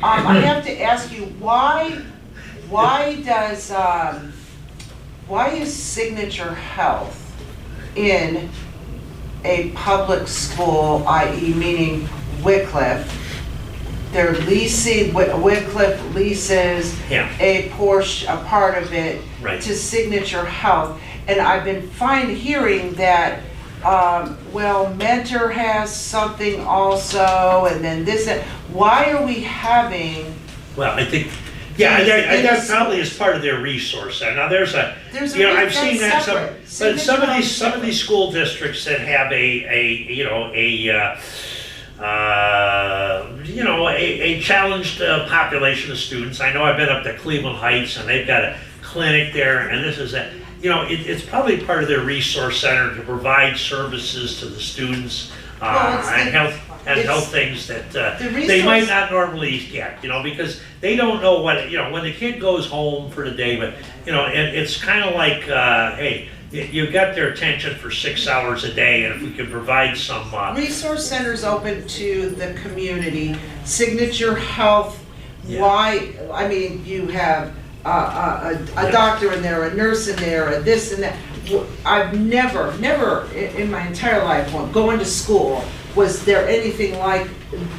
I have to ask you why is Signature Health in a public school, i.e. meaning Wycliffe? They're leasing, Wycliffe leases a part of it to Signature Health. And I've been hearing that, Mentor has something also, and then this, why are we having? Well, I think, that probably is part of their resource center. Now I've seen that some of these school districts that have a challenged population of students. I know I've been up to Cleveland Heights and they've got a clinic there, and this is that. It's probably part of their resource center to provide services to the students and health things that they might not normally get, because they don't know what, when the kid goes home for the day, but, it's kind of like, hey, you've got their attention for 6 hours a day, and if we can provide some. Resource centers open to the community, Signature Health, why, I mean, you have a doctor in there, a nurse in there, a this and that. I've never in my entire life, going to school, was there anything like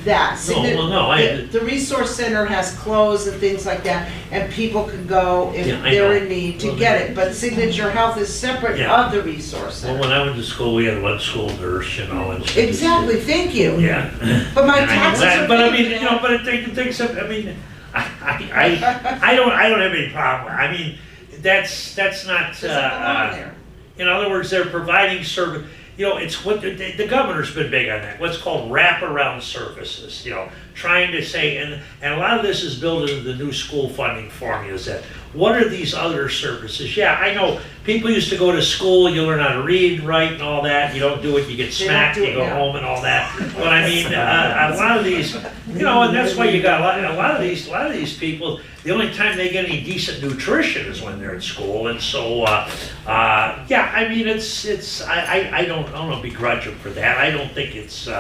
that. The resource center has clothes and things like that, and people can go if they're in need to get it. But Signature Health is separate of the resource center. Well, when I went to school, we had one school nurse, you know, and. Exactly, thank you. Yeah. But my And I know taxes that, are. but I mean, paying you for know, that. but I mean, I don't have any problem. I mean, that's not, Does it belong there? in other words, they're providing service. You know, it's what the governor's been big on that. What's called wraparound services. You know, trying to say, and a lot of this is built into the new school funding formulas. That what are these other services? Yeah, I know people used to go to school. You learn how to read, write, and all that. You don't do it, you get smacked. You go home and all that. But I mean, a lot of these, you know, and that's why you got a lot of these people. The only time they get any decent nutrition is when they're in school, and so yeah, I mean, I don't begrudge them for that. I don't think it's you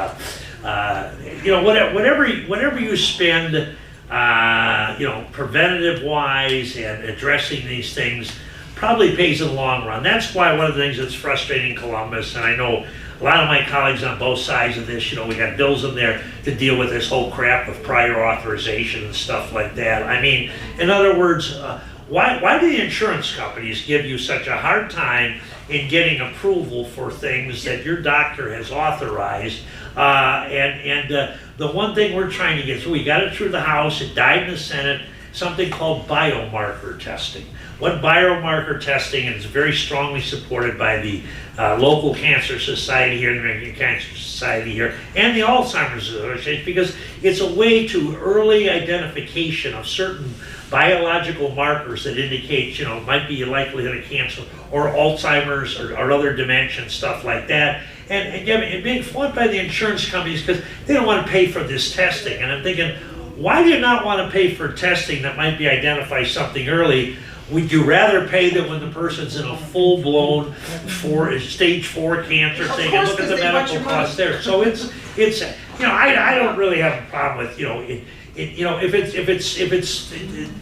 know, whatever you spend, you know, preventative wise and addressing these things probably pays in the long run. That's why one of the things that's frustrating Columbus, and I know a lot of my colleagues on both sides of this, you know, we got bills in there to deal with this whole crap of prior authorization and stuff like that. I mean, in other words, why do the insurance companies give you such a hard time in getting approval for things that your doctor has authorized? The one thing we're trying to get through, we got it through the House, it died in the Senate, something called biomarker testing. What biomarker testing, and it's very strongly supported by the local cancer society here, the American Cancer Society here, and the Alzheimer's Association, because it's a way to early identification of certain biological markers that indicate, you know, might be a likelihood of cancer or Alzheimer's or other dementia, stuff like that. And being fought by the insurance companies because they don't want to pay for this testing. And I'm thinking, why do you not want to pay for testing that might be identify something early? Would you rather pay them when the person's in a full-blown stage 4 cancer thing and look at the medical costs there? So it's you know, I don't really have a problem with, you know, you know, if it's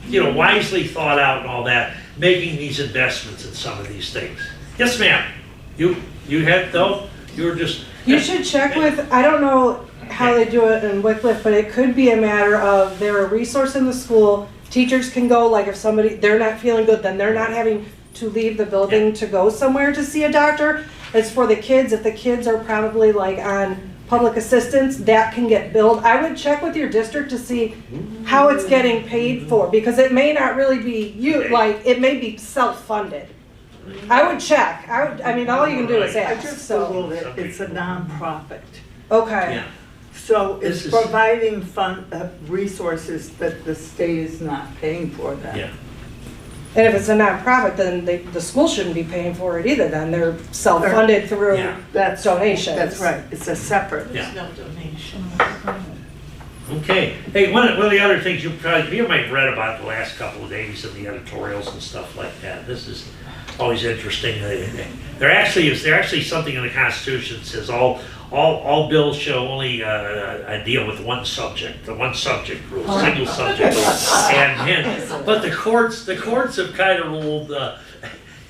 you know, wisely thought out and all that, making these investments in some of these things. Yes, ma'am. You had though? You were just. You should check with, I don't know how they do it in Wickliffe, but it could be a matter of they're a resource in the school. Teachers can go, like if they're not feeling good, then they're not having to leave the building to go somewhere to see a doctor. It's for the kids. If the kids are probably like on public assistance, that can get billed. I would check with your district to see how it's getting paid for, because it may not really be you, like it may be self-funded. I would check. I mean, all you can do is I ask, just so. Googled it, it's a nonprofit. Okay. Yeah. So it's This is- providing resources that the state is not paying for them. Yeah. And if it's a nonprofit, then the school shouldn't be paying for it either, then they're self-funded through Yeah. That's donations. That's right, it's a separate. Yeah. No donation. Okay. Hey, one of the other things you might have read about the last couple of days in the editorials and stuff like that. This is always interesting. There actually is something in the Constitution that says all bills shall only deal with one subject, the one subject rule, single subject rule. But the courts have kind of ruled.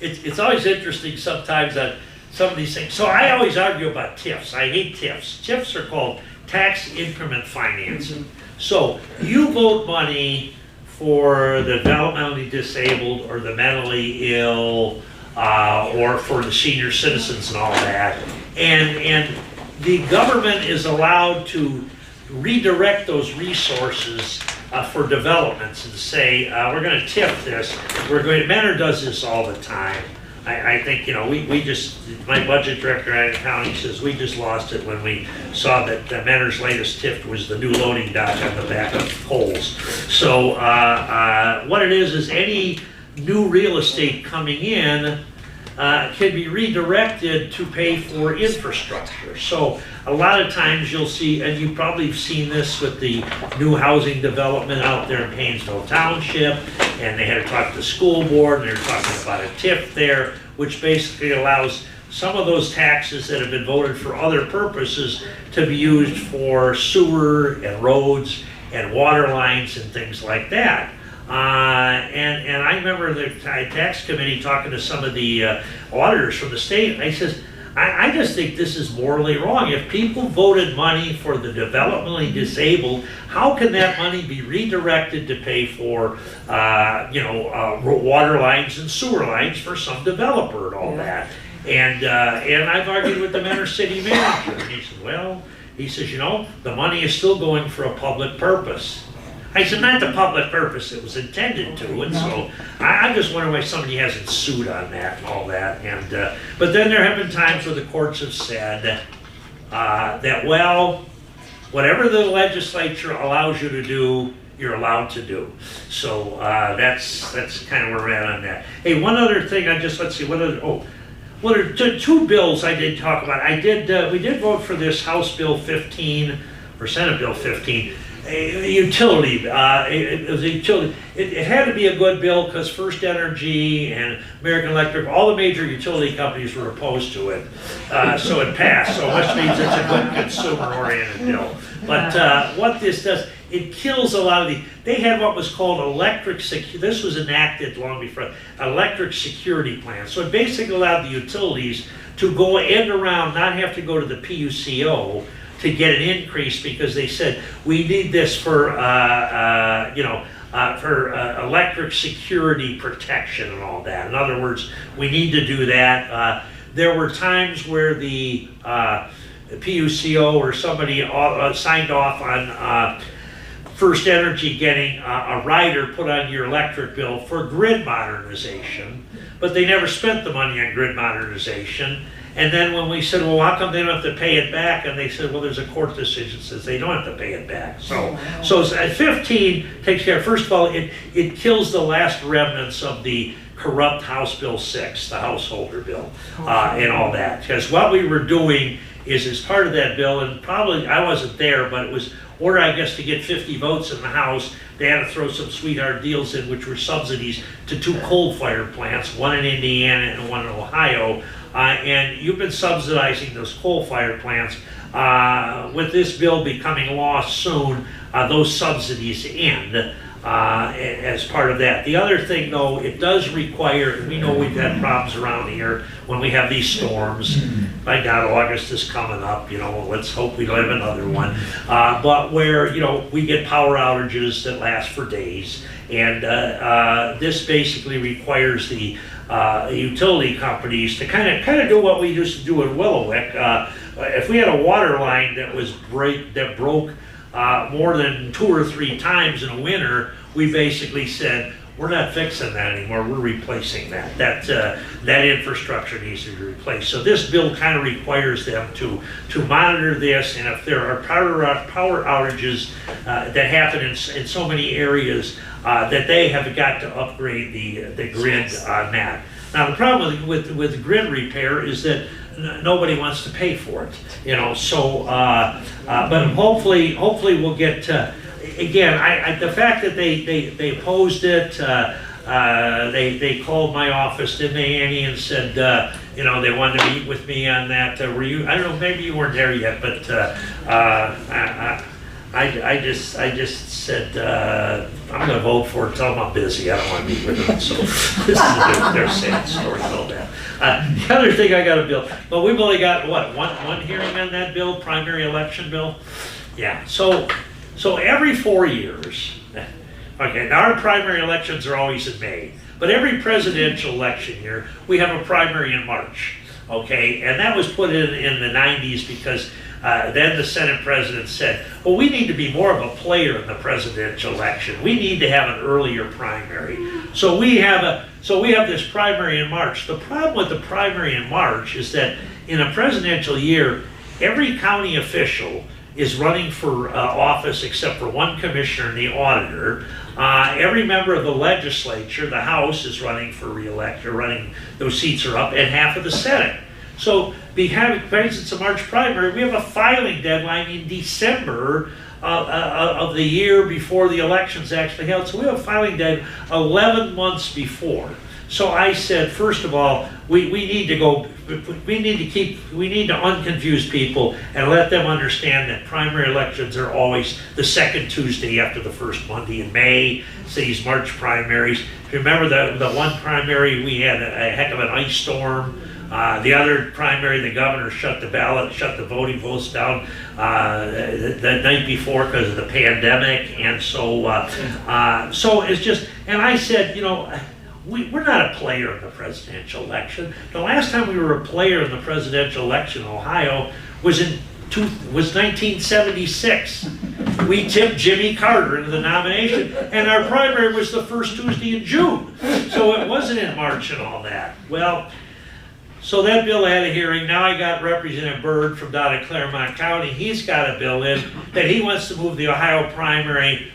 It's always interesting sometimes on some of these things. So I always argue about TIFs. I hate TIFs. TIFs are called tax increment financing. So you vote money for the developmentally disabled or the mentally ill or for the senior citizens and all that. And the government is allowed to redirect those resources for developments and say, we're going to tip this. Mentor does this all the time. I think, you know, we just, my budget director at the county says we just lost it when we saw that Mentor's latest tip was the new loading dock on the back of poles. So what it is any new real estate coming in can be redirected to pay for infrastructure. So a lot of times you'll see, and you've probably seen this with the new housing development out there in Painesville Township, and they had to talk to the school board, and they're talking about a TIF there, which basically allows some of those taxes that have been voted for other purposes to be used for sewer and roads and water lines and things like that. And I remember the tax committee talking to some of the auditors from the state, and I says, I just think this is morally wrong. If people voted money for the developmentally disabled, how can that money be redirected to pay for, water lines and sewer lines for some developer and all that? And I've argued with the Mentor city manager, and he said, well, he says, the money is still going for a public purpose. I said, not the public purpose it was intended to, and so I'm just wondering why somebody hasn't sued on that and all that. And but then there have been times where the courts have said that, well, whatever the legislature allows you to do, you're allowed to do. So that's kind of where we're at on that. Hey, one other thing, let's see, well, there are two bills I did talk about. We did vote for this House Bill 15 or Senate Bill 15. A utility, it was a utility. It had to be a good bill because First Energy and American Electric, all the major utility companies were opposed to it. So it passed, so which means it's a good consumer-oriented bill. But what this does, it kills a lot of they had what was called this was enacted long before, electric security plan. So it basically allowed the utilities to go end around, not have to go to the PUCO, to get an increase because they said we need this for electric security protection and all that. In other words, we need to do that. There were times where the PUCO or somebody signed off on First Energy getting a rider put on your electric bill for grid modernization, but they never spent the money on grid modernization. And then when we said, well, how come they don't have to pay it back? And they said, well, there's a court decision that says they don't have to pay it back. So at 15 takes care. First of all, it kills the last remnants of the corrupt House Bill 6, the householder bill, and all that. Because what we were doing is, as part of that bill, and probably I wasn't there, but it was order, I guess, to get 50 votes in the House. They had to throw some sweetheart deals in, which were subsidies to 2 coal-fired plants, one in Indiana and one in Ohio. And you've been subsidizing those coal-fired plants. With this bill becoming law soon, those subsidies end as part of that. The other thing, though, it does require, we know we've had problems around here when we have these storms. By God, August is coming up, let's hope we don't have another one. But where, we get power outages that last for days. And this basically requires the utility companies to kind of do what we used to do in Willowick. If we had a water line that broke more than 2 or 3 times in a winter, we basically said, we're not fixing that anymore, we're replacing that. That infrastructure needs to be replaced. So this bill kind of requires them to monitor this, and if there are power outages that happen in so many areas, that they have got to upgrade the grid on that. Now the problem with grid repair is that nobody wants to pay for it, So, but hopefully we'll get. Again, the fact that they opposed it, they called my office, didn't they, Annie, and said they wanted to meet with me on that. Were you? I don't know. Maybe you weren't there yet, but I just said I'm going to vote for it. Tell them I'm busy. I don't want to meet with them. So this is their sad story about that. The other thing I got a bill, but we've only got one hearing on that bill, primary election bill. Yeah. So every 4 years, okay. Now our primary elections are always in May, but every presidential election year we have a primary in March. Okay, and that was put in the 90s because. Then the Senate president said, well, we need to be more of a player in the presidential election. We need to have an earlier primary. So we have this primary in March. The problem with the primary in March is that in a presidential year, every county official is running for office except for one commissioner and the auditor. Every member of the legislature, the House, is running for re-election, those seats are up, and half of the Senate. So, for instance, a March primary, we have a filing deadline in December of the year before the election's actually held. So we have a filing deadline 11 months before. So I said, first of all, we need to go we need to unconfuse people and let them understand that primary elections are always the second Tuesday after the first Monday in May. So these March primaries. If you remember the one primary, we had a heck of an ice storm. The other primary, the governor shut the voting votes down the night before because of the pandemic, and so it's just. And I said, we're not a player in the presidential election. The last time we were a player in the presidential election in Ohio was 1976. We tipped Jimmy Carter into the nomination, and our primary was the first Tuesday in June. So it wasn't in March and all that. Well, so that bill had a hearing. Now I got Representative Byrd from down in Claremont County. He's got a bill in that he wants to move the Ohio primary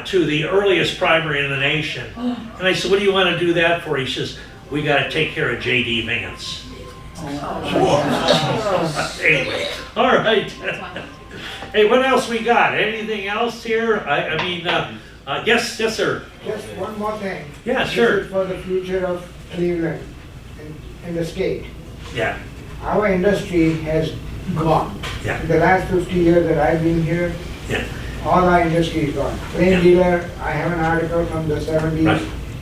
to the earliest primary in the nation. And I said, what do you want to do that for? He says, we got to take care of J.D. Vance. Anyway, all right. Hey, what else we got? Anything else here? Yes, sir. Just one more thing. Yeah, sure. This is for the future of Cleveland and the state. Yeah, Our industry has gone. Yeah. In the last 50 years that I've been here, yeah, all our industry is gone. Plain dealer, I have an article from the 70s.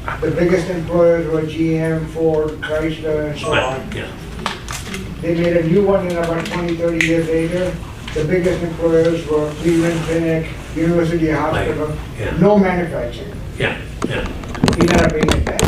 Right. The biggest employers were GM, Ford, Chrysler, and so right, on. yeah, They made a new one in about 20, 30 years later. The biggest employers were Cleveland Clinic, University Hospital. yeah. No manufacturing. Yeah, yeah. We gotta bring it back.